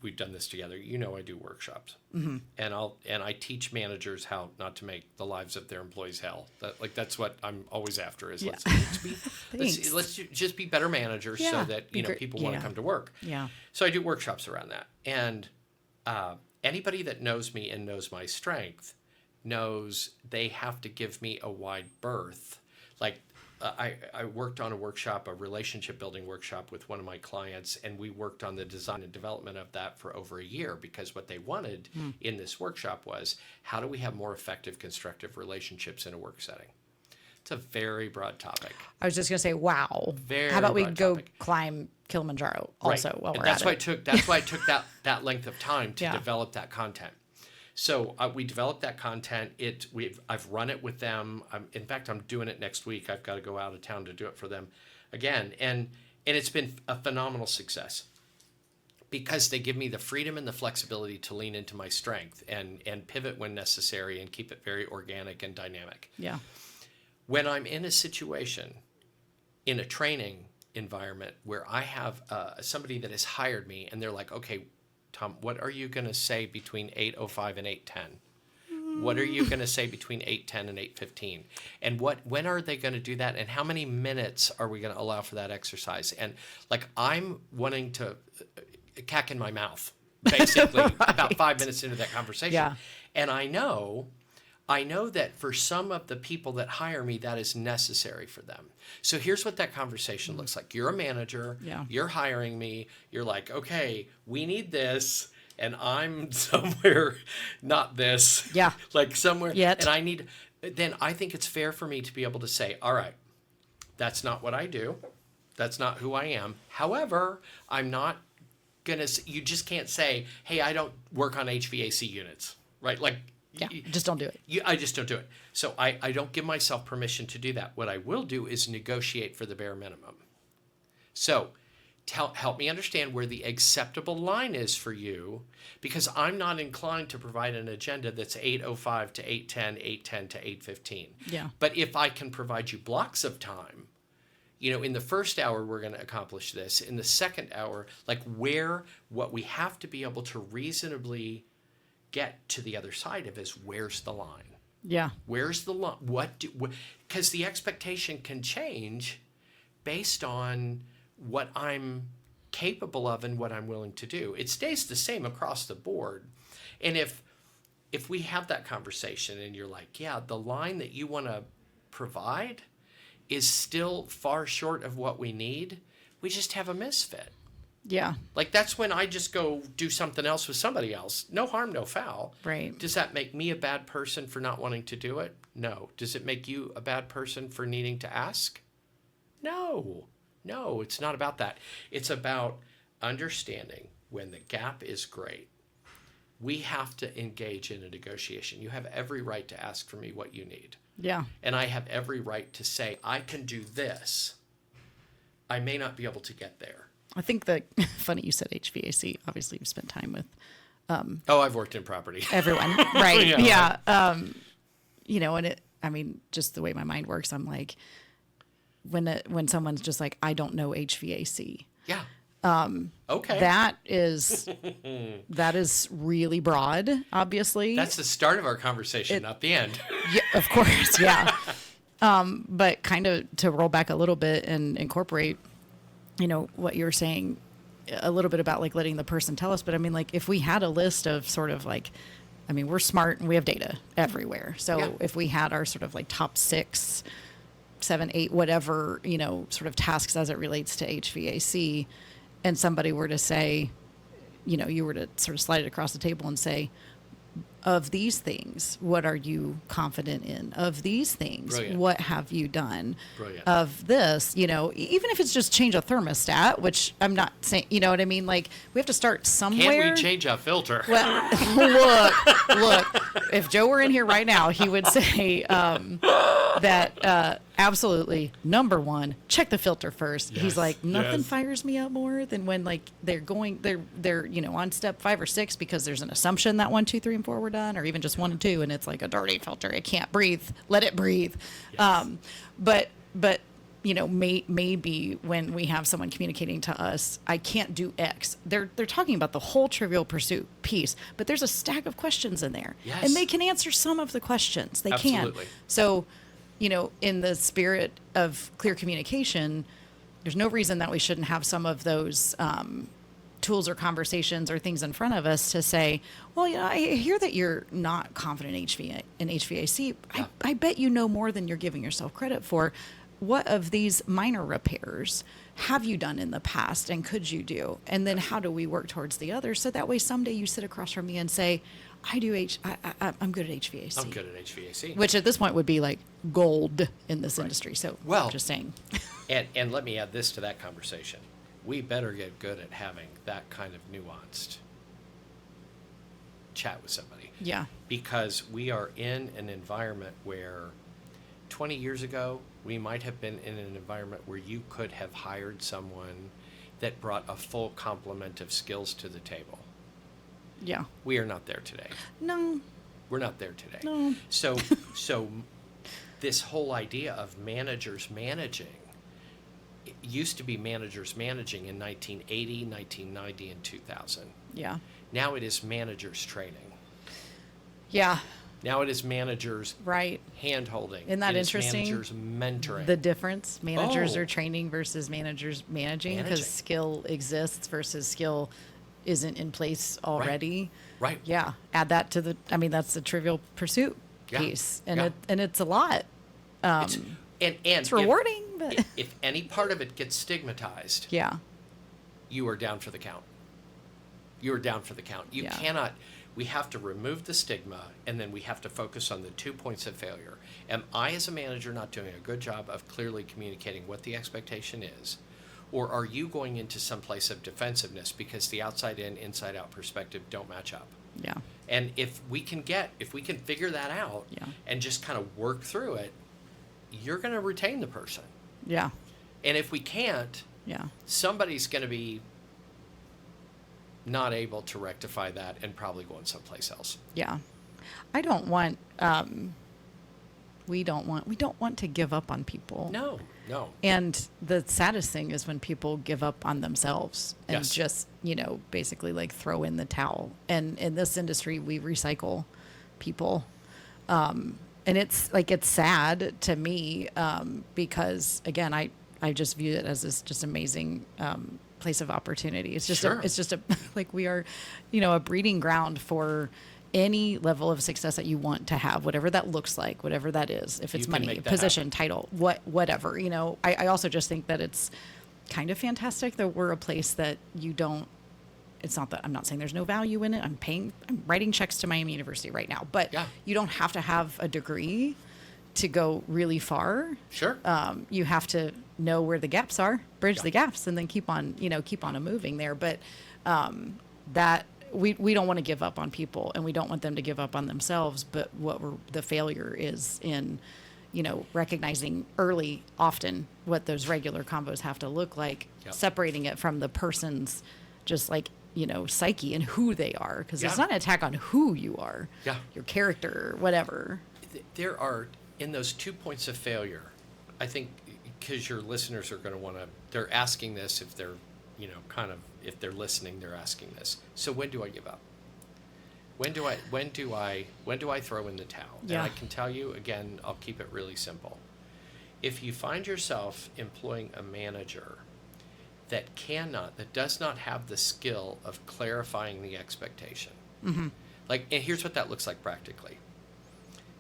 we've done this together. I do workshops, and I teach managers how not to make the lives of their employees hell. That's what I'm always after. Is let's just be better managers so that people want to come to work. Yeah. So I do workshops around that, and anybody that knows me and knows my strength knows they have to give me a wide berth. Like I worked on a relationship building workshop with one of my clients, and we worked on the design and development of that for over a year, because what they wanted in this workshop was, how do we have more effective, constructive relationships in a work setting? It's a very broad topic. I was just going to say, wow. How about we go climb Kilimanjaro also while we're at it? That's why I took that length of time to develop that content. So we developed that content. I've run it with them. In fact, I'm doing it next week. I've got to go out of town to do it for them again. And it's been a phenomenal success, because they give me the freedom and the flexibility to lean into my strength and pivot when necessary and keep it very organic and dynamic. Yeah. When I'm in a situation, in a training environment where I have somebody that has hired me and they're like, okay, Tom, what are you going to say between 8:05 and 8:10? What are you going to say between 8:10 and 8:15? And when are they going to do that? And how many minutes are we going to allow for that exercise? And like, I'm wanting to cack in my mouth, basically, about 5 minutes into that conversation. Yeah. And I know that for some of the people that hire me, that is necessary for them. So here's what that conversation looks like. You're a manager. Yeah. You're hiring me. You're like, okay, we need this, and I'm somewhere not this. Yeah. Like somewhere. Yet. And then I think it's fair for me to be able to say, all right, that's not what I do. That's not who I am. However, I'm not going to, you just can't say, hey, I don't work on HVAC units, right? Like, yeah, just don't do it. I just don't do it. So I don't give myself permission to do that. What I will do is negotiate for the bare minimum. So help me understand where the acceptable line is for you, because I'm not inclined to provide an agenda that's 8:05 to 8:10, 8:10 to 8:15. Yeah. But if I can provide you blocks of time, in the first hour, we're going to accomplish this. In the second hour, like what we have to be able to reasonably get to the other side of is, where's the line? Yeah. Where's the line? Because the expectation can change based on what I'm capable of and what I'm willing to do. It stays the same across the board. And if we have that conversation and you're like, yeah, the line that you want to provide is still far short of what we need, we just have a misfit. Yeah. Like, that's when I just go do something else with somebody else. No harm, no foul. Right. Does that make me a bad person for not wanting to do it? No. Does it make you a bad person for needing to ask? No, it's not about that. It's about understanding when the gap is great. We have to engage in a negotiation. You have every right to ask for me what you need. Yeah. And I have every right to say, I can do this. I may not be able to get there. I think that, funny you said HVAC. Obviously, you've spent time with I've worked in property. everyone. Right. Yeah. Yeah. Just the way my mind works, I'm like, when someone's just like, I don't know HVAC. Yeah. Okay. That is really broad, obviously. That's the start of our conversation, not the end. Yeah, of course. Yeah. But kind of to roll back a little bit and incorporate, what you were saying a little bit about like letting the person tell us. But I mean, like if we had a list of sort of like, we're smart and we have data everywhere. So if we had our sort of like top 6, 7, 8, whatever, sort of tasks as it relates to HVAC, and somebody were to say, you were to sort of slide it across the table and say, of these things, what are you confident in? Of these things, Brilliant. What have you done? Brilliant. Of this, even if it's just change a thermostat, which I'm not saying, you know what I mean? Like, we have to start somewhere. Can we change a filter? Well, look, if Joe were in here right now, he would say that absolutely, number one, check the filter first. Yes, He's like, nothing yes. fires me up more than when like they're on step 5 or 6 because there's an assumption that 1, 2, 3, and 4 were done, or even just 1 and 2, and it's like a dirty filter. It can't breathe. Let it breathe. Yes. But maybe when we have someone communicating to us, I can't do X. They're talking about the whole Trivial Pursuit piece, but there's a stack of questions in there, Yes. and they can answer some of the questions. They Absolutely. can. So, in the spirit of clear communication, there's no reason that we shouldn't have some of those tools or conversations or things in front of us to say, well, I hear that you're not confident in HVAC. Yeah. I bet you know more than you're giving yourself credit for. What of these minor repairs have you done in the past, and could you do? And then how do we work towards the others? So that way someday you sit across from me and say, I'm good at HVAC. I'm good at HVAC. Which at this point would be like gold in this industry. So just saying. And let me add this to that conversation. We better get good at having that kind of nuanced chat with somebody. Yeah. Because we are in an environment where 20 years ago, we might have been in an environment where you could have hired someone that brought a full complement of skills to the table. Yeah. We are not there today. No. We're not there today. No. So this whole idea of managers managing, it used to be managers managing in 1980, 1990, and 2000. Yeah. Now it is managers training. Yeah. Now it is managers hand-holding. Isn't that it is interesting? Managers mentoring. The difference, managers are training versus managers managing, because Managing. skill exists versus skill isn't in place already. Right. Yeah. Add that to that's the Trivial Pursuit piece. And it's a lot. It's rewarding, but if any part of it gets stigmatized, yeah. you are down for the count. You are down for the count. You cannot. We have to remove the stigma, and then we have to focus on the 2 points of failure. Am I, as a manager, not doing a good job of clearly communicating what the expectation is? Or are you going into some place of defensiveness because the outside in, inside out perspective don't match up? Yeah. And if we can figure that out and just kind of work through it, you're going to retain the person. Yeah. And if we can't, somebody's going to be not able to rectify that and probably going someplace else. Yeah. I don't want we don't want to give up on people. No. And the saddest thing is when people give up on themselves and just, basically like throw in the towel. And in this industry, we recycle people. And it's sad to me because, again, I just view it as this just amazing place of opportunity. It's just we are, a breeding ground for any level of success that you want to have, whatever that looks like, whatever that is, if it's money, position, title, whatever, I also just think that it's kind of fantastic that we're a place that it's not that I'm not saying there's no value in it. I'm writing checks to Miami University right now, but you don't have to have a degree to go really far, Sure. you have to know where the gaps are, bridge the gaps, and then keep on moving there. But that we don't want to give up on people, and we don't want them to give up on themselves. But the failure is in, recognizing early, often, what those regular combos have to look like, separating it from the person's just like, psyche and who they are, because it's not an attack on who you are, your character, whatever. There are, in those 2 points of failure, I think, because your listeners are going to want to, they're asking this if they're, if they're listening, they're asking this. So when do I give up? When do I throw in the towel? Yeah. And I can tell you, again, I'll keep it really simple. If you find yourself employing a manager that does not have the skill of clarifying the expectation. Mm-hmm. And here's what that looks like practically.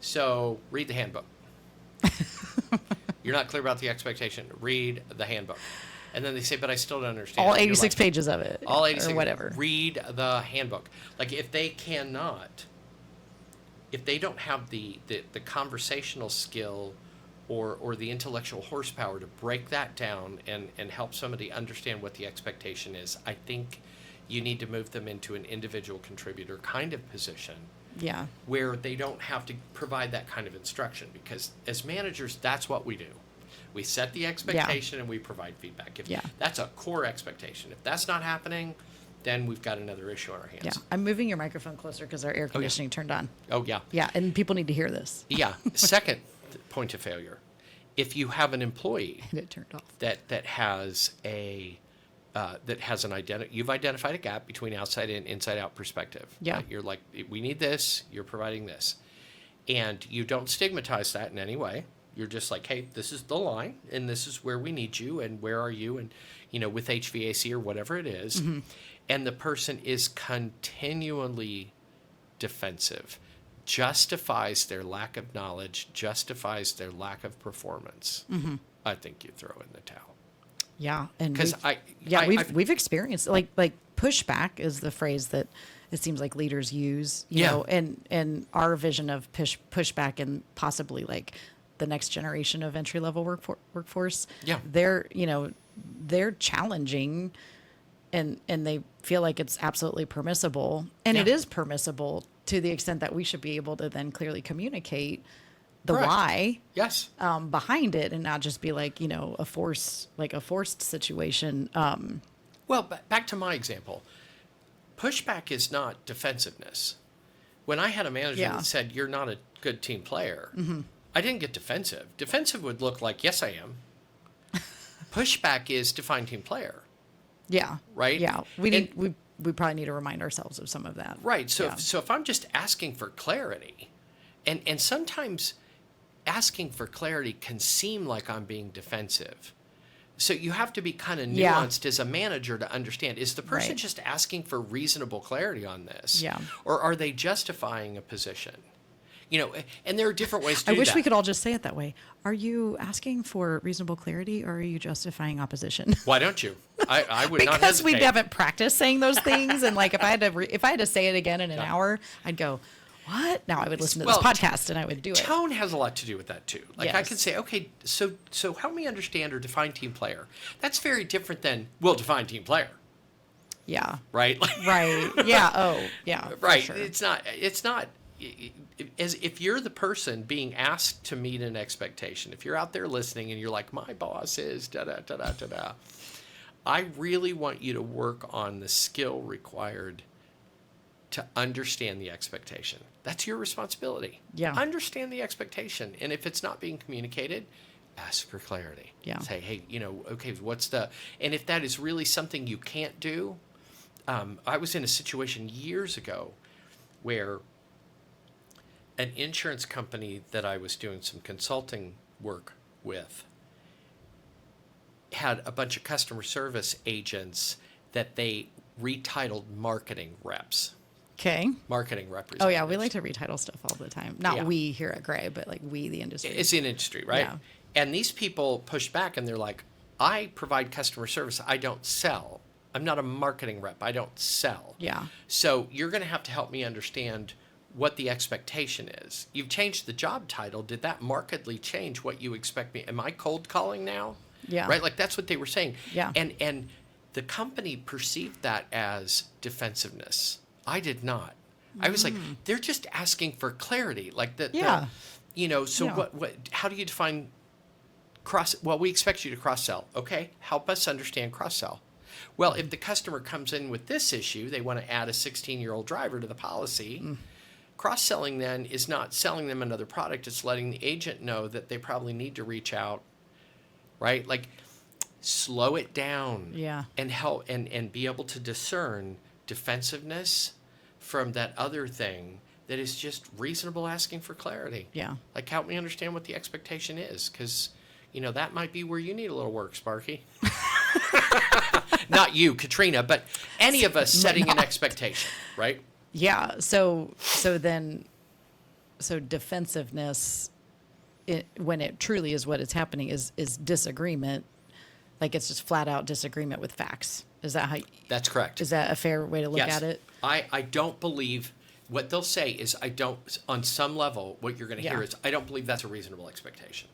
So read the handbook. You're not clear about the expectation. Read the handbook. And then they say, but I still don't understand. All 86 pages of it. All 86 or whatever. Read the handbook. If they don't have the conversational skill or the intellectual horsepower to break that down and help somebody understand what the expectation is, I think you need to move them into an individual contributor kind of position. Yeah. Where they don't have to provide that kind of instruction, because as managers, that's what we do. We set the expectation and we provide feedback. That's a core expectation. If that's not happening, then we've got another issue on our hands. Yeah. I'm moving your microphone closer because our air conditioning turned on. Oh, yeah. Yeah, and people need to hear this. Yeah. Second point of failure. If you have an employee and it turned off. that has you've identified a gap between outside and inside out perspective. Yeah. You're like, we need this, you're providing this. And you don't stigmatize that in any way. You're just like, hey, this is the line, and this is where we need you, and where are you, and, with HVAC or whatever it is. Mm-hmm. And the person is continually defensive, justifies their lack of knowledge, justifies their lack of performance. Mm-hmm. I think you throw in the towel. Yeah, and because we've experienced like pushback is the phrase that it seems like leaders use, you know, and our vision of pushback and possibly like the next generation of entry level workforce. Yeah, they're challenging, and they feel like it's absolutely permissible, and it is permissible to the extent that we should be able to then clearly communicate the why behind it, and not just be like, a forced situation. Well, back to my example, pushback is not defensiveness. When I had a manager that said, you're not a good team player, mm-hmm. I didn't get defensive. Defensive would look like, yes, I am. Pushback is define team player. Yeah. Right? Yeah. We probably need to remind ourselves of some of that. Right. So if I'm just asking for clarity, and sometimes asking for clarity can seem like I'm being defensive. So you have to be kind of nuanced as a manager to understand, is the person just asking for reasonable clarity on this? Yeah. Or are they justifying a position? And there are different ways to do that. I wish we could all just say it that way. Are you asking for reasonable clarity, or are you justifying opposition? Why don't you? I would not hesitate. Because we haven't practiced saying those things, and like if I had to say it again in an hour, I'd go, what? Now I would listen to this podcast and I would do it. Tone has a lot to do with that too. Like I could say, okay, so help me understand or define team player. That's very different than define team player. Yeah. Right? Right. Yeah. Oh, yeah. Right. Sure. It's not as if you're the person being asked to meet an expectation. If you're out there listening and you're like, my boss is da-da-da-da-da-da, I really want you to work on the skill required to understand the expectation. That's your responsibility. Yeah. Understand the expectation. And if it's not being communicated, ask for clarity. Yeah. Say, hey, okay, and if that is really something you can't do, I was in a situation years ago where an insurance company that I was doing some consulting work with had a bunch of customer service agents that they retitled marketing reps. Okay. Marketing representatives. Oh, yeah. We like to retitle stuff all the time. Not we here at Gray, but like we, the industry. It's an industry, right? Yeah. And these people push back and they're like, I provide customer service. I don't sell. I'm not a marketing rep. I don't sell. Yeah. So you're going to have to help me understand what the expectation is. You've changed the job title. Did that markedly change what you expect me? Am I cold calling now? Yeah. Right? Like that's what they were saying. Yeah. And the company perceived that as defensiveness. I did not. I was like, they're just asking for clarity. Like that. Yeah. So what, how do you define well, we expect you to cross-sell. Okay. Help us understand cross-sell. Well, if the customer comes in with this issue, they want to add a 16-year-old driver to the policy. Cross-selling then is not selling them another product. It's letting the agent know that they probably need to reach out, right? Like slow it down and help and be able to discern defensiveness from that other thing that is just reasonable asking for clarity. Yeah. Like help me understand what the expectation is, because, that might be where you need a little work, Sparky. Not you, Katrina, but any of us setting an expectation, right? Yeah. So defensiveness, when it truly is what is happening, is disagreement. Like it's just flat out disagreement with facts. Is that how? That's correct. Is that a fair way to look at it? I don't believe what they'll say is on some level, what you're going to hear is, I don't believe that's a reasonable expectation.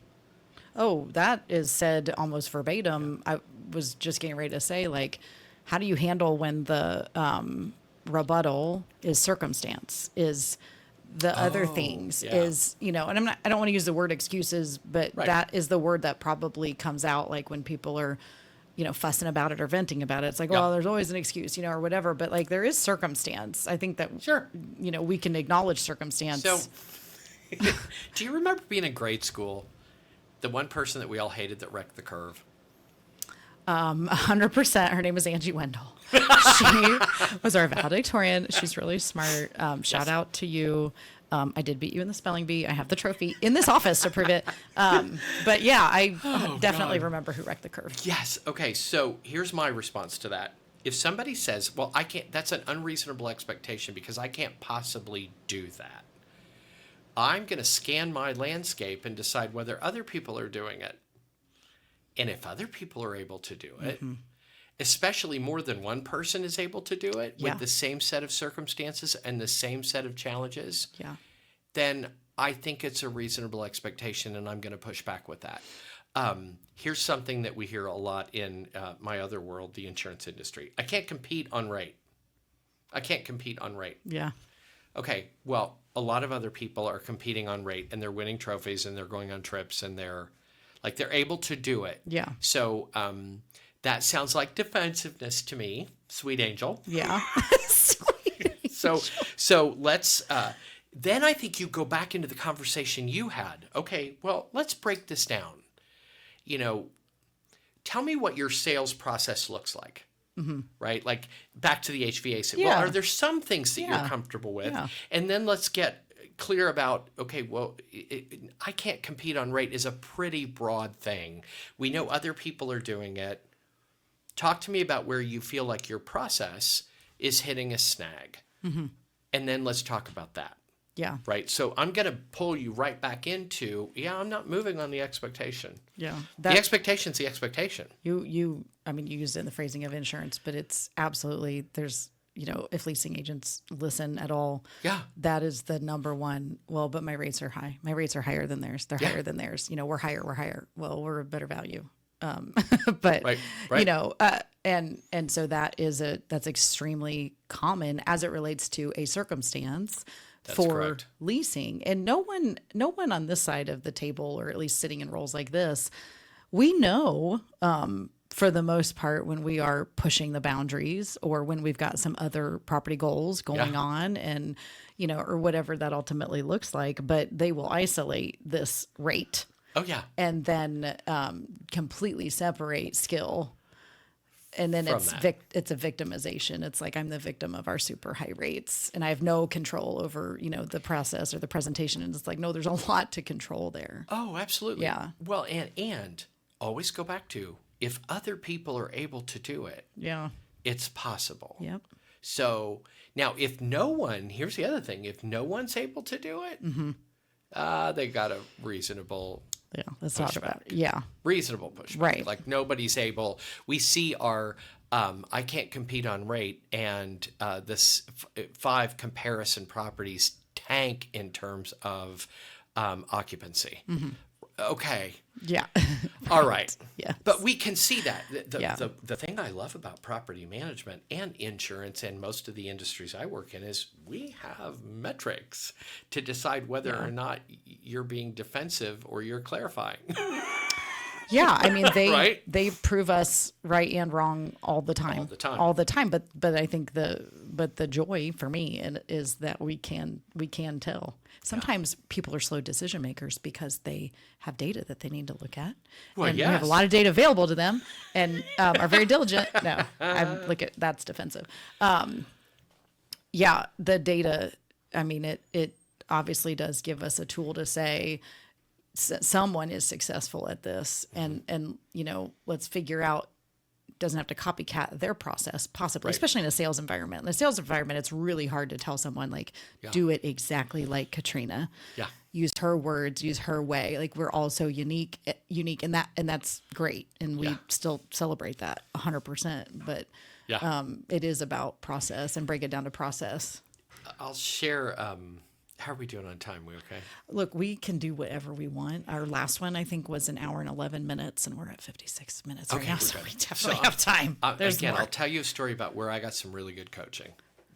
Oh, that is said almost verbatim. I was just getting ready to say, like, how do you handle when the rebuttal is circumstance, is the other things, is, and I don't want to use the word excuses, but that is the word that probably comes out, like when people are, fussing about it or venting about it. It's like, well, there's always an excuse, or whatever, but like there is circumstance. I think that, we can acknowledge circumstance. So do you remember being in grade school? The one person that we all hated that wrecked the curve. 100%. Her name was Angie Wendell. She was our valedictorian. She's really smart. Shout out to you. I did beat you in the spelling bee. I have the trophy in this office to prove it. But yeah, I definitely remember who wrecked the curve. Yes. Okay. So here's my response to that. If somebody says, well, I can't, that's an unreasonable expectation because I can't possibly do that. I'm going to scan my landscape and decide whether other people are doing it. And if other people are able to do it, especially more than one person is able to do it with the same set of circumstances and the same set of challenges, then I think it's a reasonable expectation, and I'm going to push back with that. Here's something that we hear a lot in my other world, the insurance industry. I can't compete on rate. Yeah. Okay, well, a lot of other people are competing on rate, and they're winning trophies, and they're going on trips, and they're able to do it. Yeah. So that sounds like defensiveness to me, sweet angel. Yeah. So let's. Then I think you go back into the conversation you had. Okay, well, let's break this down. Tell me what your sales process looks like. Right? Like back to the HVAC. Well, are there some things that you're comfortable with? Yeah. And then let's get clear about, okay, well, I can't compete on rate is a pretty broad thing. We know other people are doing it. Talk to me about where you feel like your process is hitting a snag. And then let's talk about that. Yeah. Right. So I'm going to pull you right back into, I'm not moving on the expectation. Yeah. The expectation's the expectation. You used it in the phrasing of insurance, but it's absolutely, there's, if leasing agents listen at all, that is the number one. Well, but my rates are high. My rates are higher than theirs. They're higher than theirs. We're higher. Well, we're a better value. But right. And so that's extremely common as it relates to a circumstance. That's for correct. Leasing. And no one on this side of the table, or at least sitting in roles like this, we know for the most part when we are pushing the boundaries or when we've got some other property goals going on and, or whatever that ultimately looks like, but they will isolate this rate. Oh, yeah. And then completely separate skill. And then it's a victimization. It's like I'm the victim of our super high rates, and I have no control over the process or the presentation. And it's like, no, there's a lot to control there. Oh, absolutely. Yeah. Well, and always go back to if other people are able to do it. Yeah. It's possible. Yep. So now, here's the other thing: if no one's able to do it, they got a reasonable. Yeah, let's talk about it. Yeah. Reasonable pushback. Right. Like nobody's able. We see our I can't compete on rate, and this 5 comparison properties tank in terms of occupancy. Okay. Yeah. All right. Yes. But we can see that. Yeah. The thing I love about property management and insurance and most of the industries I work in is we have metrics to decide whether or not you're being defensive or you're clarifying. Yeah, I mean Right? they prove us right and wrong all the time. All the time. But I think the joy for me is that we can tell. Sometimes people are slow decision makers because they have data that they need to look at. Well, and yes. we have a lot of data available to them and are very diligent. No, that's defensive. Yeah, the data, I mean, it obviously does give us a tool to say someone is successful at this and let's figure out, doesn't have to copycat their process possibly, Right. especially in a sales environment. In a sales environment, it's really hard to tell someone do it exactly like Katrina. Yeah. Use her words, use her way. Like we're all so unique and that's great. And we still celebrate that 100%, but it is about process and break it down to process. I'll share. How are we doing on time? We okay? Look, we can do whatever we want. Our last one, I think, was an hour and 11 minutes, and we're at 56 minutes right now, so we definitely have time. There's again, more. I'll tell you a story about where I got some really good coaching.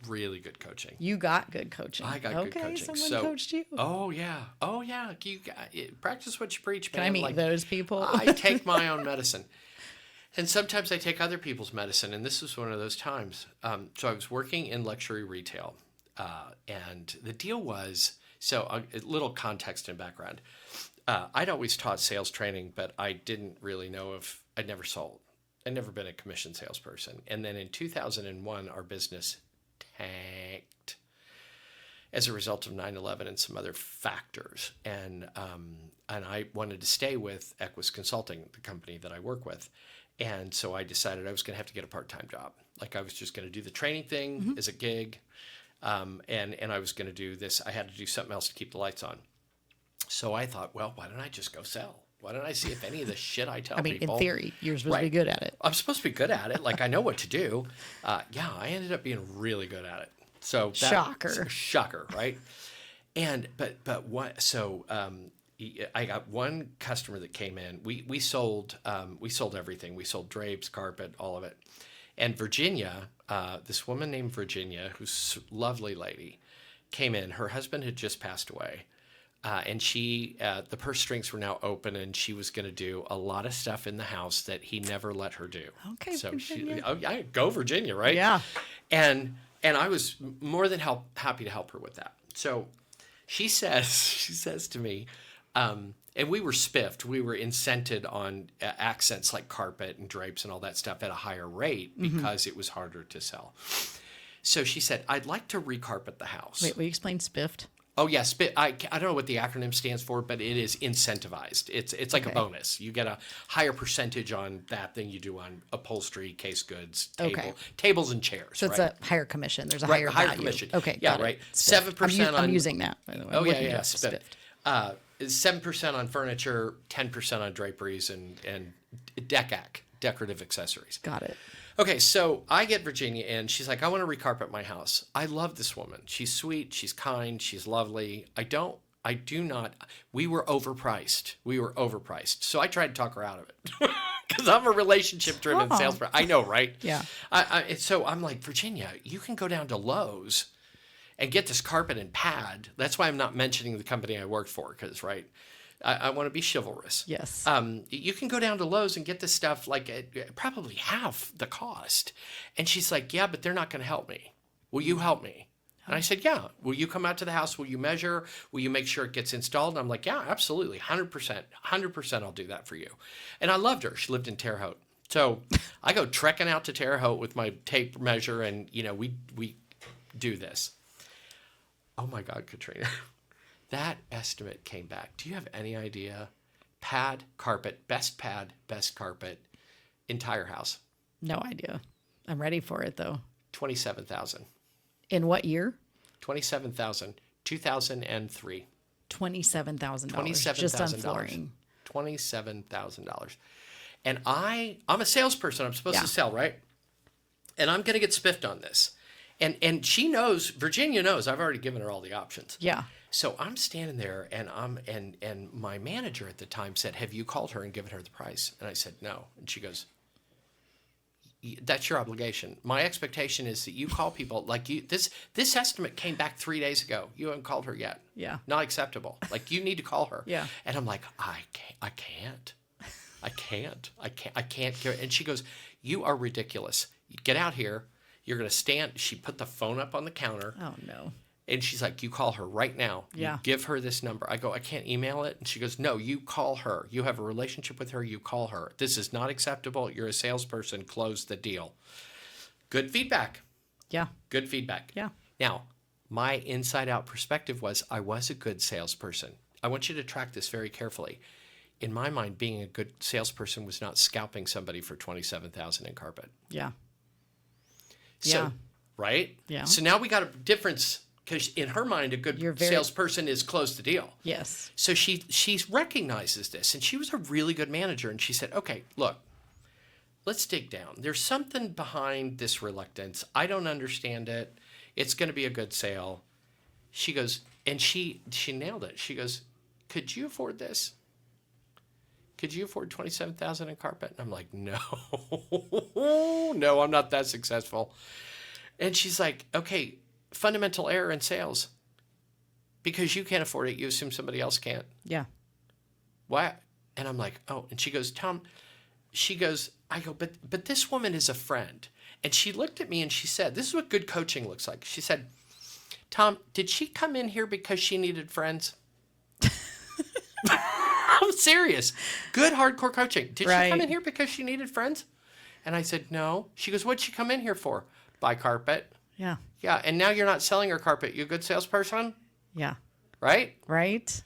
Really good coaching. You got good coaching. I got good coaching. Someone coached you. Oh yeah. Practice what you preach, man. Can I meet those people? I take my own medicine. And sometimes I take other people's medicine, and this was one of those times. So I was working in luxury retail. And the deal was, a little context and background. I'd always taught sales training, but I didn't really know if I'd never sold. I'd never been a commission salesperson. And then in 2001, our business tanked as a result of 9/11 and some other factors. And I wanted to stay with Equis Consulting, the company that I work with. And so I decided I was going to have to get a part-time job. Like I was just going to do the training thing as a gig. And I was going to do this. I had to do something else to keep the lights on. So I thought, well, why don't I just go sell? Why don't I see if any of the shit I tell people... in theory, you're supposed to be good at it. I'm supposed to be good at it. Like, I know what to do. I ended up being really good at it. So Shocker, right? And, but what... So, I got one customer that came in. We sold everything. We sold drapes, carpet, all of it. And Virginia, this woman named Virginia, who's a lovely lady, came in. Her husband had just passed away. And the purse strings were now open, and she was going to do a lot of stuff in the house that he never let her do. Okay, so Virginia. Go Virginia, right? Yeah. And I was more than happy to help her with that. So she says to me, and we were spiffed. We were incented on accents like carpet and drapes and all that stuff at a higher rate because it was harder to sell. So she said, I'd like to recarpet the house. Wait, will you explain spiffed? Oh, yeah. I don't know what the acronym stands for, but it is incentivized. It's like a bonus. You get a higher percentage on that than you do on upholstery, case goods, tables and chairs. So it's a higher commission. There's a higher higher value. commission. Okay, yeah, got right. It. 7% on. I'm using that, by the way. Oh, yeah. Spiffed. 7% on furniture, 10% on draperies and decorative accessories. Got it. Okay, so I get Virginia in. She's like, I want to recarpet my house. I love this woman. She's sweet. She's kind. She's lovely. I do not. We were overpriced. So I tried to talk her out of it because I'm a relationship-driven salesperson. I know, right? Yeah. So I'm like, Virginia, you can go down to Lowe's and get this carpet and pad. That's why I'm not mentioning the company I worked for because, right, I want to be chivalrous. Yes. You can go down to Lowe's and get this stuff like at probably half the cost. And she's like, yeah, but they're not going to help me. Will you help me? And I said, yeah. Will you come out to the house? Will you measure? Will you make sure it gets installed? And I'm like, yeah, absolutely. 100% I'll do that for you. And I loved her. She lived in Terre Haute. So I go trekking out to Terre Haute with my tape measure and, we do this. Oh my God, Katrina. That estimate came back. Do you have any idea? Pad, carpet, best carpet, entire house. No idea. I'm ready for it though. $27,000. In what year? 27,000. 2003. $27,000. Just on flooring. $27,000. And I'm a salesperson. I'm supposed to sell, right? And I'm going to get spiffed on this. And she knows, Virginia knows, I've already given her all the options. Yeah. So I'm standing there, and my manager at the time said, "Have you called her and given her the price?" And I said, "No." And she goes, "That's your obligation. My expectation is that you call people like you. This estimate came back 3 days ago. You haven't called her yet. Yeah. Not acceptable. Like, you need to call her." Yeah. And I'm like, I can't. And she goes, "You are ridiculous. Get out here. You're going to stand." She put the phone up on the counter. Oh, no. And she's like, "You call her right now. Yeah. You give her this number." I go, "I can't email it." And she goes, "No, you call her. You have a relationship with her. You call her. This is not acceptable. You're a salesperson. Close the deal." Good feedback. Yeah. Good feedback. Yeah. Now, my inside out perspective was I was a good salesperson. I want you to track this very carefully. In my mind, being a good salesperson was not scalping somebody for $27,000 in carpet. Yeah. So, Yeah. right? Yeah. So now we got a difference, because in her mind, a good salesperson is close the deal. Yes. So she recognizes this, and she was a really good manager. And she said, "Okay, look, let's dig down. There's something behind this reluctance. I don't understand it. It's going to be a good sale." She goes, and she nailed it. She goes, "Could you afford this? Could you afford $27,000 in carpet?" And I'm like, "No, no, I'm not that successful." And she's like, "Okay, fundamental error in sales. Because you can't afford it, you assume somebody else can't." Yeah. Why? And I'm like, "Oh." And she goes, "Tom," I go, but this woman is a friend." And she looked at me and she said, this is what good coaching looks like. She said, "Tom, did she come in here because she needed friends?" I'm serious. Good hardcore coaching. "Did she come in here because she needed friends?" And I said, "No." She goes, "What'd she come in here for?" "Buy carpet." Yeah. "Yeah, and now you're not selling her carpet. You a good salesperson?" Yeah. Right? Right.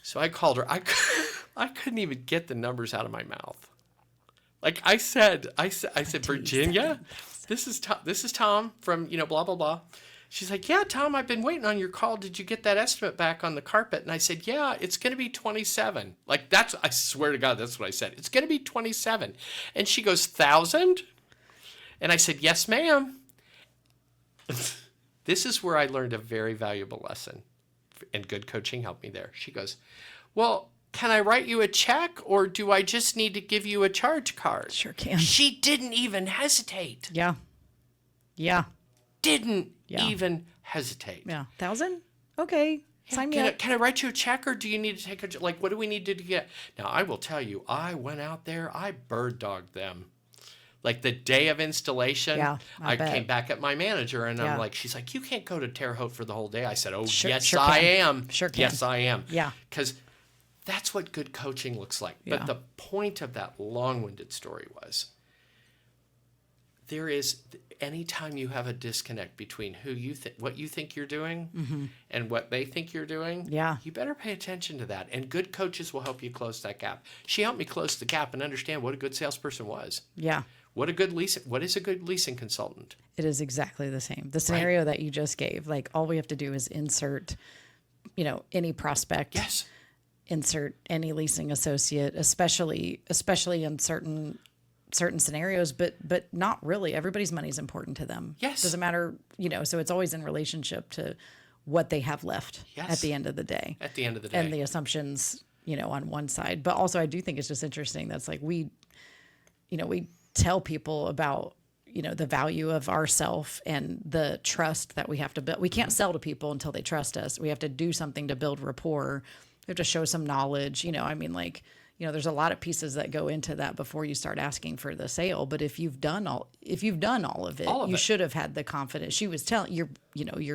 So I called her. I couldn't even get the numbers out of my mouth. Like I said, "Virginia, this is Tom from, blah, blah, blah." She's like, "Yeah, Tom, I've been waiting on your call. Did you get that estimate back on the carpet?" And I said, "Yeah, it's going to be 27. Like, I swear to God, that's what I said. "It's going to be 27. And she goes, "1,000? And I said, "Yes, ma'am." This is where I learned a very valuable lesson, and good coaching helped me there. She goes, "Well, can I write you a check, or do I just need to give you a charge card?" Sure can. She didn't even hesitate. Yeah. Yeah. Didn't even hesitate. Yeah. 1,000? Okay. Sign me up. Can I write you a check, or do you need to take a, like, what do we need to get? Now, I will tell you, I went out there, I bird dogged them. Like the day of installation, I came back at my manager, and I'm like, she's like, "You can't go to Terre Haute for the whole day." I said, "Yes, I am. Sure can. Yes, I am." Yeah. Because that's what good coaching looks like. Yeah. But the point of that long-winded story was, there is, anytime you have a disconnect between what you think you're doing and what they think you're doing, you better pay attention to that. And good coaches will help you close that gap. She helped me close the gap and understand what a good salesperson was. Yeah. What is a good leasing consultant? It is exactly the same. The scenario that you just gave, like, all we have to do is insert, any prospect. Yes. Insert any leasing associate, especially in certain scenarios, but not really. Everybody's money is important to them. Yes. Doesn't matter, so it's always in relationship to what they have left at the end of the day. At the end of the day. And the assumptions, on one side. But also I do think it's just interesting. That's like we tell people about, the value of ourself and the trust that we have to build. We can't sell to people until they trust us. We have to do something to build rapport. We have to show some knowledge, there's a lot of pieces that go into that before you start asking for the sale. But if you've done all of it, you should have had the confidence. She was telling your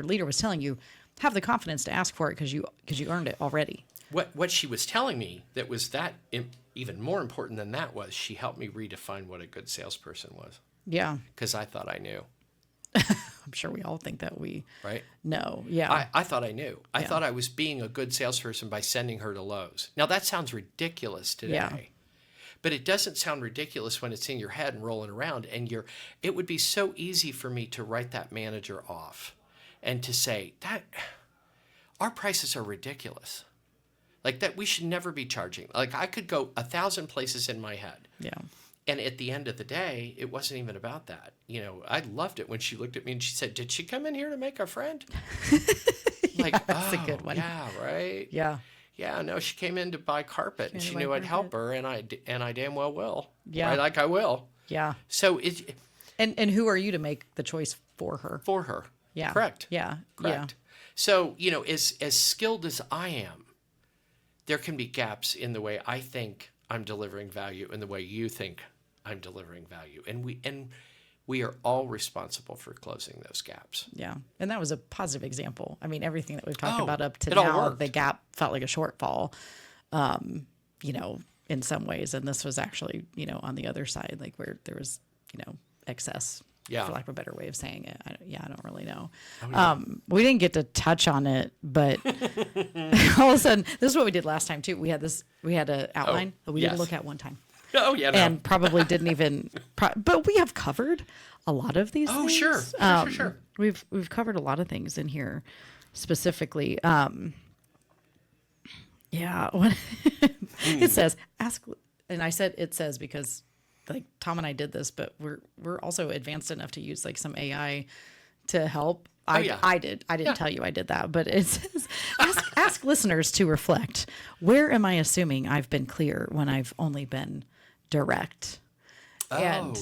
leader was telling you, have the confidence to ask for it because you earned it already. What she was telling me that was even more important than that was she helped me redefine what a good salesperson was. Yeah. Because I thought I knew. I'm sure we all think that we know. Yeah. I thought I knew. I thought I was being a good salesperson by sending her to Lowe's. Now, that sounds ridiculous today. Yeah. But it doesn't sound ridiculous when it's in your head and rolling around. And it would be so easy for me to write that manager off and to say that our prices are ridiculous. Like that we should never be charging. Like I could go 1,000 places in my head. Yeah. And at the end of the day, it wasn't even about that. I loved it when she looked at me and she said, "Did she come in here to make a friend?" Like, that's a good one. Yeah, right. Yeah. Yeah, no, she came in to buy carpet, and she knew I'd help her, and I damn well will. Yeah. Right, like I will. Yeah. So and who are you to make the choice for her? For her. Yeah. Correct. Yeah. Correct. Yeah. So, as skilled as I am, there can be gaps in the way I think I'm delivering value and the way you think I'm delivering value. And we are all responsible for closing those gaps. Yeah. And that was a positive example. I mean, everything that we've talked about up to it all now, worked. the gap felt like a shortfall, in some ways. And this was actually, on the other side, like where there was, excess, for lack of a better way of saying it. I don't really know. Oh, yeah. We didn't get to touch on it, but all of a sudden, this is what we did last time too. We had an outline that we didn't look at one time. Oh, yeah. No. And probably didn't even, but we have covered a lot of these things. Sure. Sure. We've covered a lot of things in here specifically. It says, ask, and I said it says because like Tom and I did this, but we're also advanced enough to use like some AI to help. I didn't tell you I did that, but it says, ask listeners to reflect. Where am I assuming I've been clear when I've only been direct? And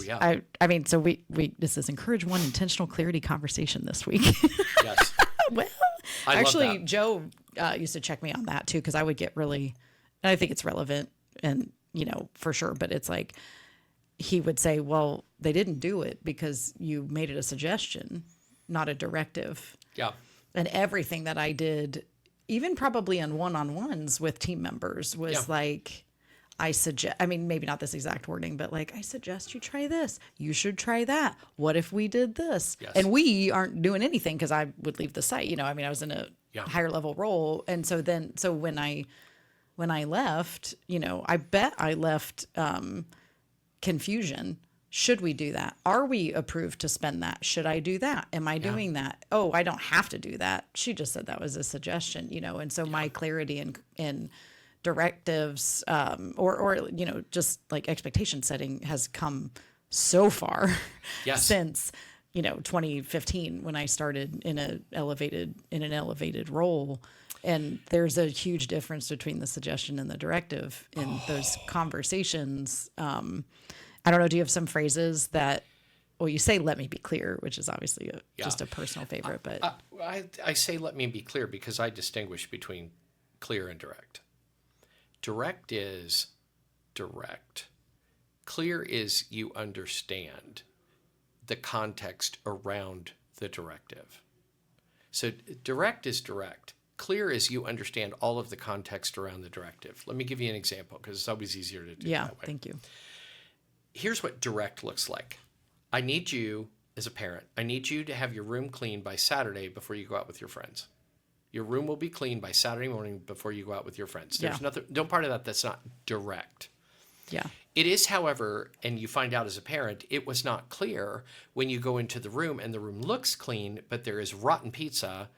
I mean, so this is encourage one intentional clarity conversation this week. Yes. Well, actually, Joe used to check me on that too, because I would get really, and I think it's relevant and, for sure, but it's like, he would say, well, they didn't do it because you made it a suggestion, not a directive. Yeah. And everything that I did, even probably in one-on-ones with team members, was like, I suggest, I mean, maybe not this exact wording, but like, I suggest you try this. You should try that. What if we did this? Yes. And we aren't doing anything because I would leave the site. I mean, I was in a higher level role. And so when I left, I bet I left confusion. Should we do that? Are we approved to spend that? Should I do that? Am I doing that? Oh, I don't have to do that. She just said that was a suggestion, and so my clarity in directives, or just like expectation setting has come so far since, 2015 when I started in an elevated role. And there's a huge difference between the suggestion and the directive in those conversations. I don't know. Do you have some phrases that, well, you say, let me be clear, which is obviously just a personal favorite, but I say, let me be clear because I distinguish between clear and direct. Direct is direct. Clear is you understand the context around the directive. So direct is direct. Clear is you understand all of the context around the directive. Let me give you an example because it's always easier to do that way. Thank you. Here's what direct looks like. I need you, as a parent, I need you to have your room clean by Saturday before you go out with your friends. Your room will be clean by Saturday morning before you go out with your friends. There's no part of that that's not direct. Yeah. It is, however, and you find out as a parent, it was not clear when you go into the room and the room looks clean, but there is rotten pizza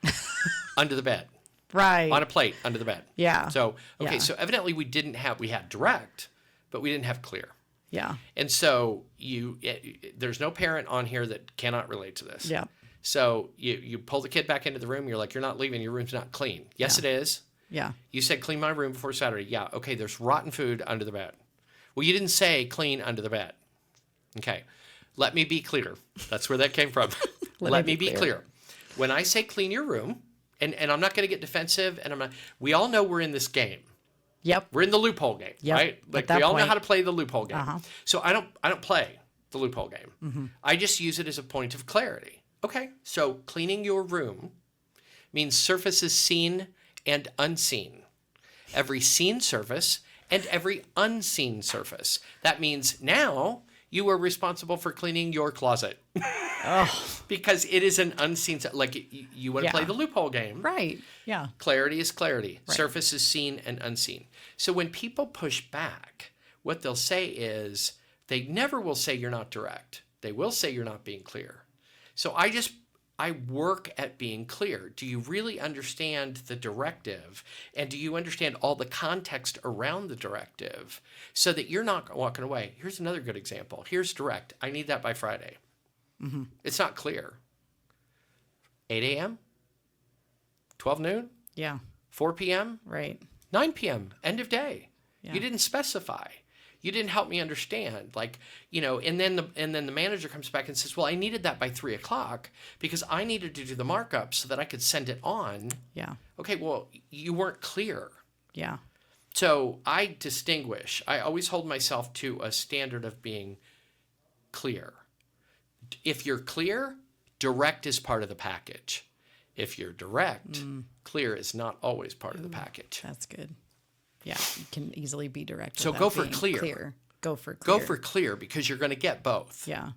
under the bed. Right. On a plate under the bed. Yeah. So, so evidently we had direct, but we didn't have clear. Yeah. And so there's no parent on here that cannot relate to this. Yeah. So you pull the kid back into the room. You're like, you're not leaving. Your room's not clean. Yes, it is. Yeah. You said clean my room before Saturday. Yeah. Okay. There's rotten food under the bed. Well, you didn't say clean under the bed. Okay. Let me be clear. That's where that came from. Let me be clear. When I say clean your room, and I'm not going to get defensive, and we all know we're in this game. Yep. We're in the loophole game, right? Like we all know how to play the loophole game. Uh-huh. So I don't play the loophole game. Mm-hmm. I just use it as a point of clarity. Okay. So cleaning your room means surfaces seen and unseen. Every seen surface and every unseen surface. That means now you are responsible for cleaning your closet. Because it is an unseen, like you want to play the loophole game. Right. Yeah. Clarity is clarity. Right. Surface is seen and unseen. So when people push back, what they'll say is they never will say you're not direct. They will say you're not being clear. So I just I work at being clear. Do you really understand the directive? And do you understand all the context around the directive so that you're not walking away? Here's another good example. Here's direct. I need that by Friday. Mm-hmm. It's not clear. 8 a.m., 12 noon, Yeah. 4 p.m., Right. 9 p.m., end of day. Yeah. You didn't specify. You didn't help me understand, like, and then the manager comes back and says, well, I needed that by 3 o'clock because I needed to do the markup so that I could send it on. Yeah. Okay, well, you weren't clear. Yeah. So I distinguish. I always hold myself to a standard of being clear. If you're clear, direct is part of the package. If you're direct, clear is not always part of the package. That's good. Yeah, you can easily be direct. So go for clear. Go for clear. Go for clear because you're going to get both. Yeah.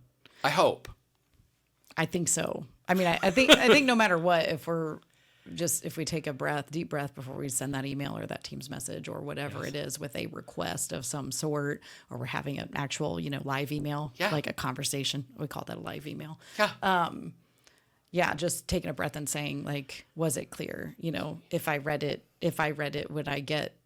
I hope. I think so. I mean, I think no matter what, if we take a deep breath before we send that email or that Teams message or whatever it is with a request of some sort, or we're having an actual, live email, like a conversation, we call that a live email. Yeah. Yeah, just taking a breath and saying, like, was it clear? If I read it, would I get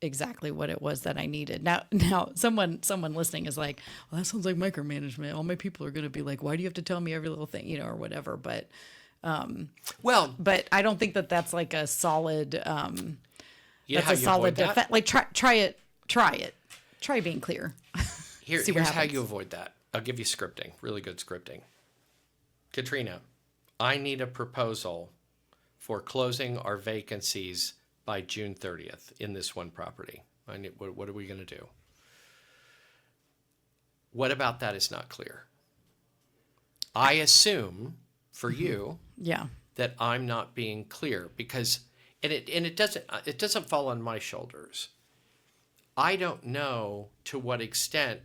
exactly what it was that I needed? Now someone listening is like, well, that sounds like micromanagement. All my people are going to be like, why do you have to tell me every little thing, or whatever. But, but I don't think that that's like a solid, that's a solid defense. Like try it. Try being clear. Here's how you avoid that. I'll give you scripting, really good scripting. Katrina, I need a proposal for closing our vacancies by June 30th in this one property. What are we going to do? What about that is not clear? I assume for you that I'm not being clear because it doesn't fall on my shoulders. I don't know to what extent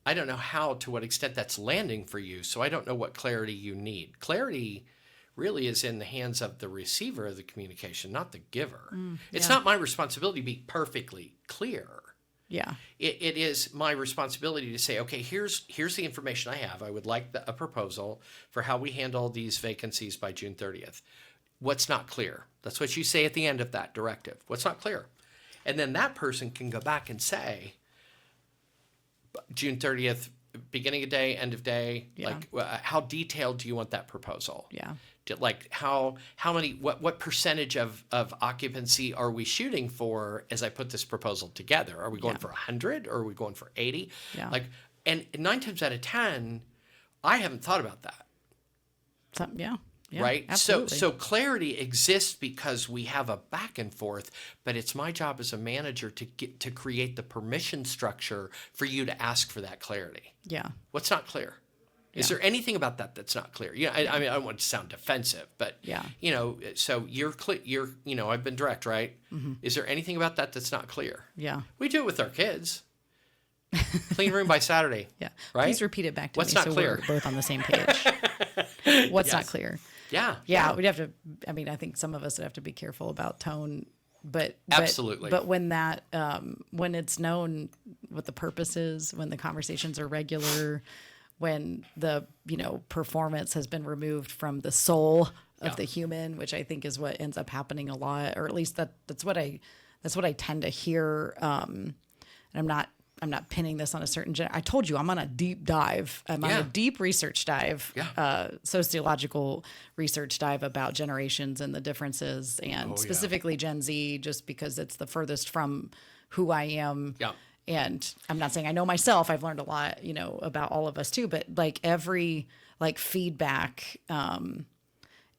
that's landing for you, so I don't know what clarity you need. Clarity really is in the hands of the receiver of the communication, not the giver. It's not my responsibility to be perfectly clear. Yeah. It is my responsibility to say, okay, here's the information I have. I would like a proposal for how we handle these vacancies by June 30th. What's not clear? That's what you say at the end of that directive. What's not clear? And then that person can go back and say, June 30th, beginning of day, end of day, like how detailed do you want that proposal? Yeah. Like how many, what percentage of occupancy are we shooting for as I put this proposal together? Are we going for 100 or are we going for 80? Yeah. Like, and 9 times out of 10, I haven't thought about that. Yeah, right? Absolutely. So clarity exists because we have a back and forth, but it's my job as a manager to create the permission structure for you to ask for that clarity. Yeah. What's not clear? Is there anything about that that's not clear? I mean, I don't want to sound defensive, but so you're clear. I've been direct, right? Mm-hmm. Is there anything about that that's not clear? Yeah. We do it with our kids. Clean room by Saturday. Yeah. Right. Please repeat it back to What's me not clear? We're both on the same page. What's not clear? Yeah. Yeah. We'd have to. I mean, I think some of us would have to be careful about tone. But absolutely. But when that when it's known what the purpose is, when the conversations are regular, when the performance has been removed from the soul of the human, which I think is what ends up happening a lot, or at least that's what I tend to hear. And I'm not pinning this on a certain I told you I'm on a deep dive. I'm on a deep research dive, sociological research dive about generations and the differences, and specifically Gen Z, just because it's the furthest from who I am. Yeah. And I'm not saying I know myself. I've learned a lot, about all of us too. But like every feedback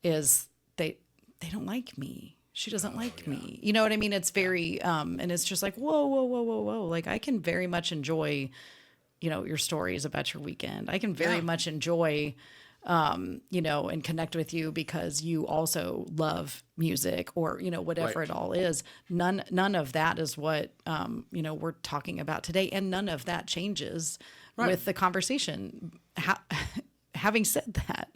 is they don't like me. She doesn't like me. You know what I mean? It's very and it's just like whoa. Like I can very much enjoy, your stories about your weekend. I can very much enjoy, and connect with you because you also love music or, whatever it all is. None of that is what, we're talking about today. And none of that changes with the conversation. Having said that,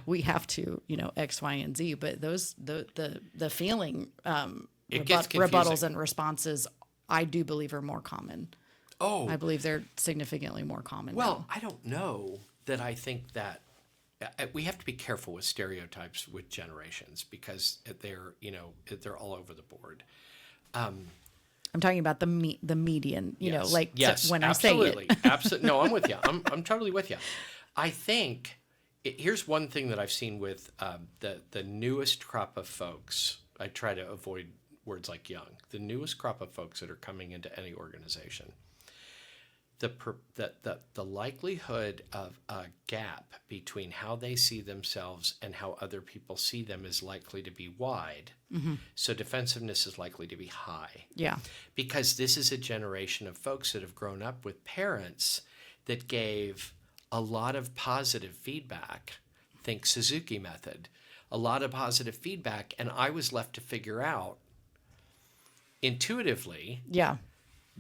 we have to, X, Y, and Z, but the feeling, rebuttals and responses, I do believe are more common. Oh, I believe they're significantly more common. Well, now. I don't know that I think that we have to be careful with stereotypes with generations because they're all over the board. I'm talking about the median, like yes, when absolutely. I say it. Absolutely. No, I'm with you. I'm totally with you. I think here's one thing that I've seen with the newest crop of folks. I try to avoid words like young. The newest crop of folks that are coming into any organization. The likelihood of a gap between how they see themselves and how other people see them is likely to be wide. Mm-hmm. So defensiveness is likely to be high. Yeah. Because this is a generation of folks that have grown up with parents that gave a lot of positive feedback. Think Suzuki method. A lot of positive feedback, and I was left to figure out intuitively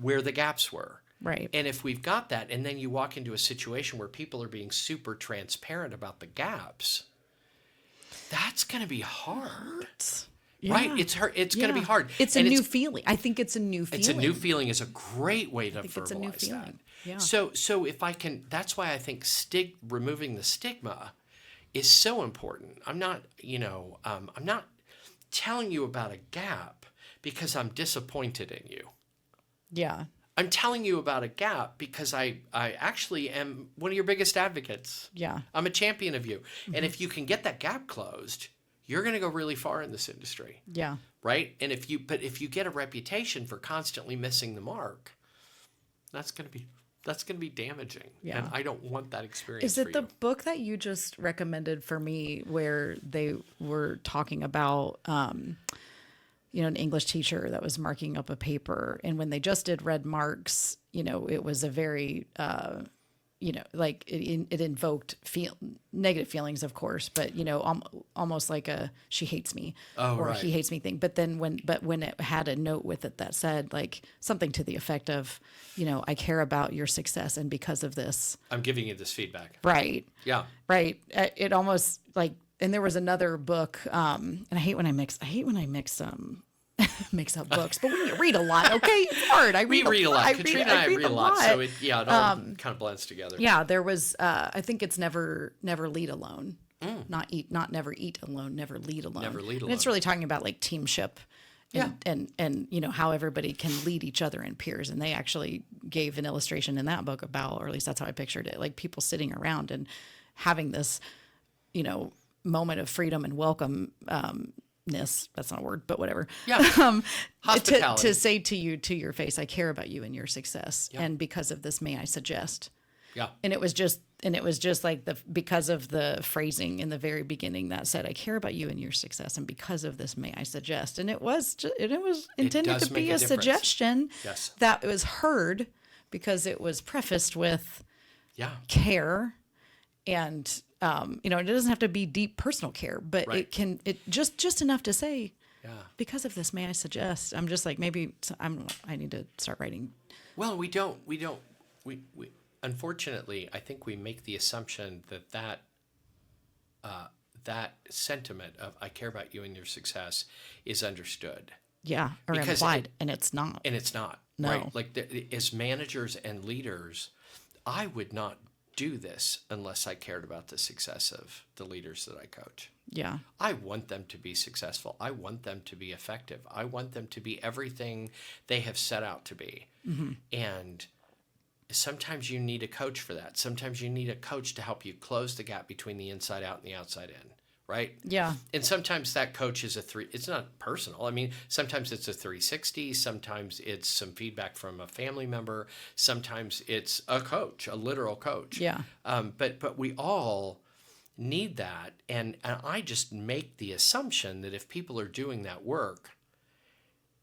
where the gaps were. Right. And if we've got that, and then you walk into a situation where people are being super transparent about the gaps, that's going to be hard. Yeah. Right? It's hard. It's going to be hard. It's a new feeling. I think it's a new feeling. It's a new feeling is a great way to verbalize it's a new feeling. that. Yeah. So if I can, that's why I think removing the stigma is so important. I'm not telling you about a gap because I'm disappointed in you. Yeah. I'm telling you about a gap because I actually am one of your biggest advocates. Yeah. I'm a champion of you. Mm-hmm. And if you can get that gap closed, you're going to go really far in this industry. Yeah. Right? And if you get a reputation for constantly missing the mark, that's going to be damaging. Yeah. And I don't want that experience. Is it the book that you just recommended for me where they were talking about an English teacher that was marking up a paper, and when they just did red marks, it was a very, like it invoked negative feelings, of course, but almost like a she hates me or he hates me thing. But then when it had a note with it that said like something to the effect of, I care about your success, and because of this, I'm giving you this feedback. Right. Yeah. Right. It almost like. And there was another book, and I hate when I mix mix up books. But when you read a lot, okay, it's hard. We read a lot. Katrina and I read a lot, so it all kind of blends together. Yeah, there was. I think it's never lead alone. Not never eat alone. Never lead alone. Never lead alone. And it's really talking about like teamship. And how everybody can lead each other in peers. And they actually gave an illustration in that book about, or at least that's how I pictured it, like people sitting around and having this, moment of freedom and welcome that's not a word, but whatever. Yeah. Hospitality. To say to you, to your face, I care about you and your success. Yeah. And because of this, may I suggest. Yeah. And it was just like because of the phrasing in the very beginning that said, I care about you and your success. And because of this, may I suggest. And it was intended to be a suggestion that was heard because it was prefaced with care. And, it doesn't have to be deep personal care, but it just enough to say, because of this, may I suggest. I'm just like, maybe I need to start writing. Well, we unfortunately, I think we make the assumption that sentiment of I care about you and your success is understood. Yeah, or implied, and it's not. And it's not. No. Right? Like as managers and leaders, I would not do this unless I cared about the success of the leaders that I coach. Yeah. I want them to be successful. I want them to be effective. I want them to be everything they have set out to be. Mm-hmm. And sometimes you need a coach for that. Sometimes you need a coach to help you close the gap between the inside out and the outside in. Right? Yeah. And sometimes that coach is it's not personal. I mean, sometimes it's a 360. Sometimes it's some feedback from a family member. Sometimes it's a coach, a literal coach. Yeah. But we all need that. And I just make the assumption that if people are doing that work,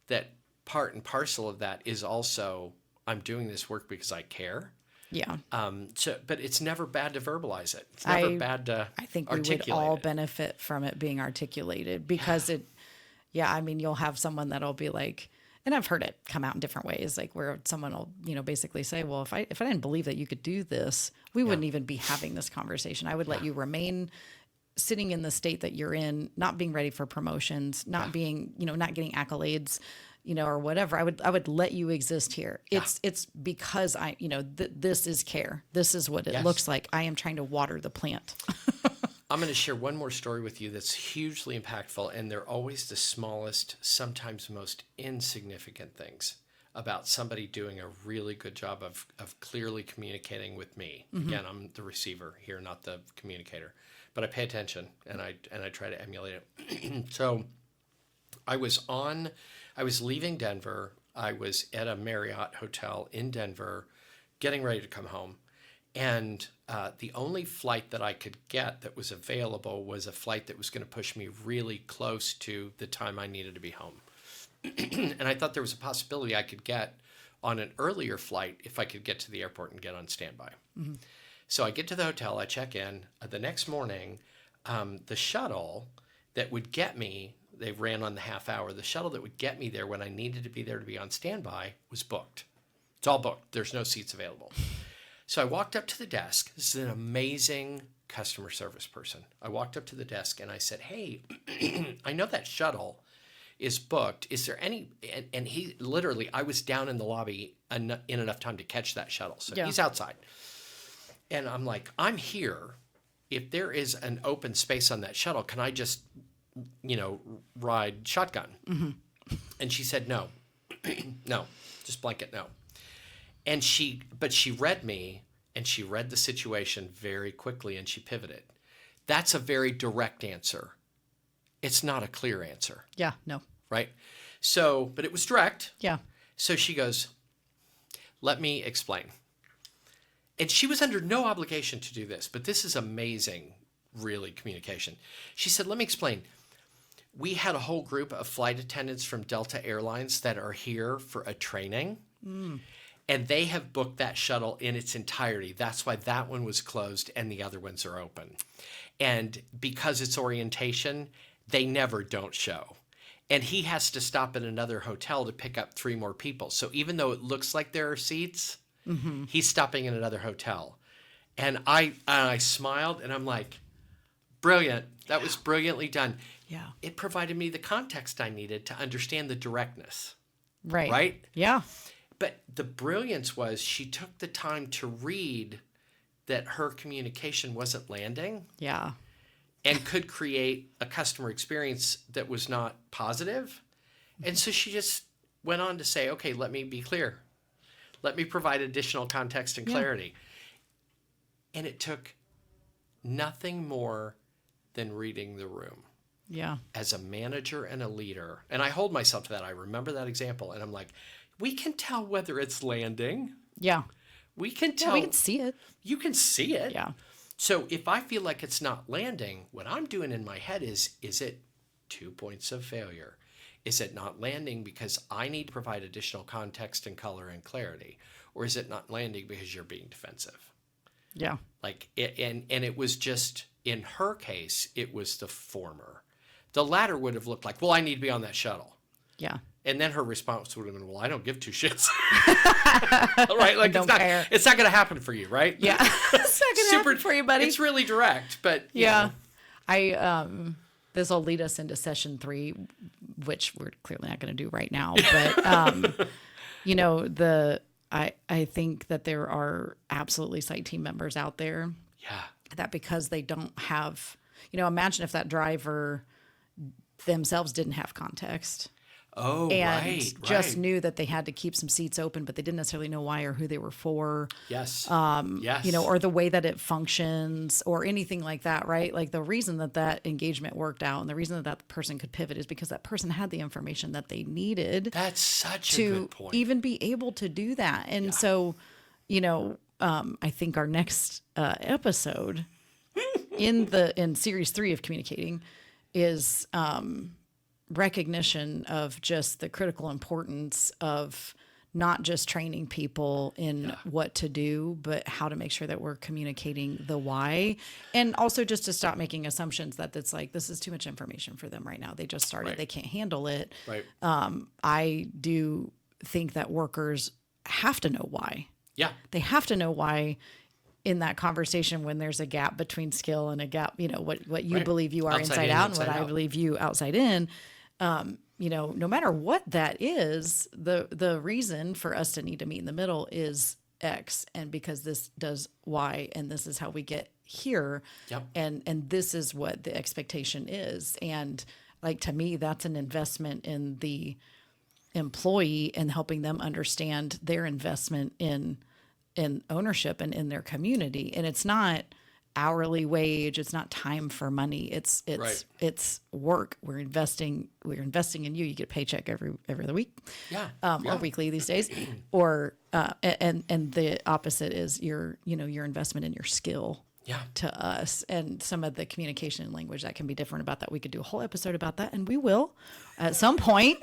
that part and parcel of that is also, I'm doing this work because I care. Yeah. But it's never bad to verbalize it. It's never bad to I think we would all benefit from it being articulated because you'll have someone that'll be like, and I've heard it come out in different ways, like where someone will, basically say, well, if I didn't believe that you could do this, we wouldn't even be having this conversation. I would let you remain sitting in the state that you're in, not being ready for promotions, not being, not getting accolades, or whatever. I would let you exist here. It's because this is care. This is what it looks like. I am trying to water the plant. I'm going to share one more story with you that's hugely impactful, and they're always the smallest, sometimes most insignificant things about somebody doing a really good job of clearly communicating with me. Again, I'm the receiver here, not the communicator, but I pay attention and I try to emulate it. So I was leaving Denver. I was at a Marriott hotel in Denver, getting ready to come home. And the only flight that I could get that was available was a flight that was going to push me really close to the time I needed to be home. And I thought there was a possibility I could get on an earlier flight if I could get to the airport and get on standby. So I get to the hotel, I check in. The next morning, the shuttle that would get me, they ran on the half hour, the shuttle that would get me there when I needed to be there to be on standby was booked. It's all booked. There's no seats available. So I walked up to the desk. This is an amazing customer service person. I walked up to the desk and I said, hey, I know that shuttle is booked. Is there any, and he literally, I was down in the lobby in enough time to catch that shuttle. So he's outside. And I'm like, I'm here. If there is an open space on that shuttle, can I just, ride shotgun? And she said, no, no, just blanket no. But she read me and she read the situation very quickly and she pivoted. That's a very direct answer. It's not a clear answer. Yeah, no. Right? So, but it was direct. Yeah. So she goes, let me explain. And she was under no obligation to do this, but this is amazing, really, communication. She said, let me explain. We had a whole group of flight attendants from Delta Airlines that are here for a training. And they have booked that shuttle in its entirety. That's why that one was closed and the other ones are open. And because it's orientation, they never don't show. And he has to stop at another hotel to pick up 3 more people. So even though it looks like there are seats, he's stopping in another hotel. And I smiled and I'm like, brilliant. That was brilliantly done. Yeah. It provided me the context I needed to understand the directness. Right. Right? Yeah. But the brilliance was she took the time to read that her communication wasn't landing. Yeah. And could create a customer experience that was not positive. And so she just went on to say, okay, let me be clear. Let me provide additional context and clarity. And it took nothing more than reading the room. Yeah. As a manager and a leader, and I hold myself to that. I remember that example and I'm like, we can tell whether it's landing. Yeah. We can tell. We can see it. You can see it. Yeah. So if I feel like it's not landing, what I'm doing in my head is it 2 points of failure? Is it not landing because I need to provide additional context and color and clarity? Or is it not landing because you're being defensive? Yeah. Like, and it was just, in her case, it was the former. The latter would have looked like, well, I need to be on that shuttle. Yeah. And then her response would have been, well, I don't give 2 shits. Right? Like, care. It's not going to happen for you, right? Yeah. It's not going to happen for you, buddy. It's really direct, but yeah. This will lead us into session 3, which we're clearly not going to do right now. But, I think that there are absolutely site team members out there that because they don't have, imagine if that driver themselves didn't have context. Oh, and just knew that they had to keep some seats open, but they didn't necessarily know why or who they were for. Yes. Yes. Or the way that it functions or anything like that, right? Like the reason that engagement worked out and the reason that person could pivot is because that person had the information that they needed. That's such a good point. To even be able to do that. And so, I think our next episode in series 3 of communicating is, recognition of just the critical importance of not just training people in what to do, but how to make sure that we're communicating the why. And also just to stop making assumptions that it's like, this is too much information for them right now. They just started, they can't handle it. Right. I do think that workers have to know why. Yeah. They have to know why in that conversation when there's a gap between skill and a gap, what you believe you are outside out and what I believe you outside in. No matter what that is, the reason for us to need to meet in the middle is X, and because this does Y, and this is how we get here. Yep. And this is what the expectation is. And like, to me, that's an investment in the employee and helping them understand their investment in ownership and in their community. And it's not hourly wage. It's not time for money. It's Right. it's work. We're investing in you. You get a paycheck every other week. Yeah. Or weekly these days. Or and the opposite is your investment in your skill. Yeah. To us, and some of the communication and language that can be different about that. We could do a whole episode about that, and we will at some point,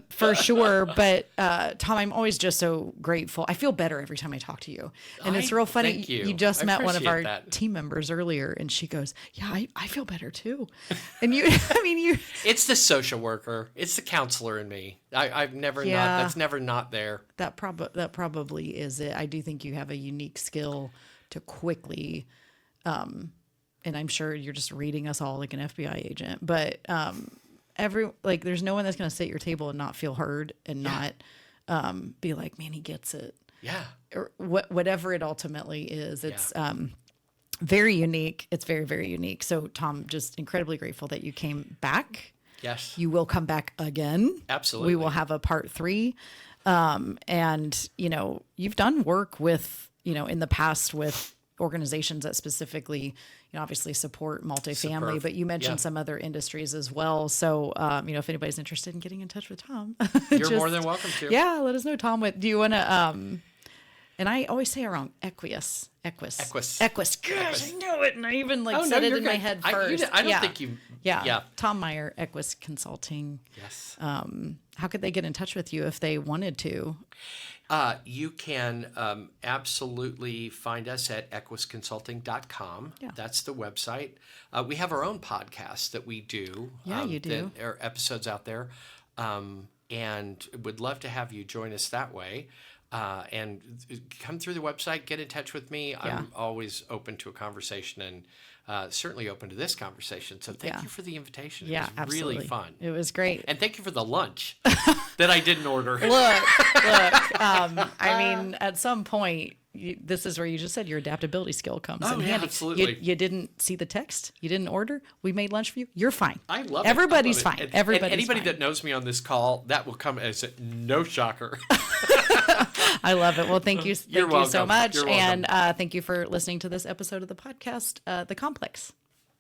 for sure. But Tom, I'm always just so grateful. I feel better every time I talk to you, and it's real funny. Thank you. You just I met one of our appreciate that. team members earlier, and she goes, "Yeah, I feel better too." And you, It's the social worker. It's the counselor in me. I've never not. That's never not there. that probably is it. I do think you have a unique skill to quickly, and I'm sure you're just reading us all like an FBI agent, but there's no one that's going to sit at your table and not feel heard and not be like, man, he gets it. Yeah. Or whatever it ultimately is. It's very unique. It's very, very unique. So Tom, just incredibly grateful that you came back. Yes. You will come back again. Absolutely. We will have a part 3. And you've done work with, in the past with organizations that specifically, obviously support multifamily, but you mentioned some other industries as well. So, if anybody's interested in getting in touch with Tom, You're more than welcome to. Yeah, let us know, Tom. Do you want to, and I always say it wrong, Equis. Gosh, I know it. And I even said it in my head first. I don't think you. Yeah. Tom Meier, Equis Consulting. Yes. How could they get in touch with you if they wanted to? You can absolutely find us at equisconsulting.com. Yeah. That's the website. We have our own podcast that we do. Yeah, you do. There are episodes out there. And would love to have you join us that way. And come through the website, get in touch with me. Yeah. I'm always open to a conversation and certainly open to this conversation. So thank you for the invitation. It was absolutely. really fun. It was great. And thank you for the lunch that I didn't order. Look. At some point, this is where you just said your adaptability skill comes in handy. Absolutely. You didn't see the text. You didn't order. We made lunch for you. You're fine. I love it. Everybody's I love fine. it. Everybody's and anybody fine. that knows me on this call, that will come as no shocker. I love it. Well, thank you. Thank You're you so welcome. much. You're welcome. And thank you for listening to this episode of the podcast, The Complex.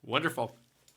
Wonderful.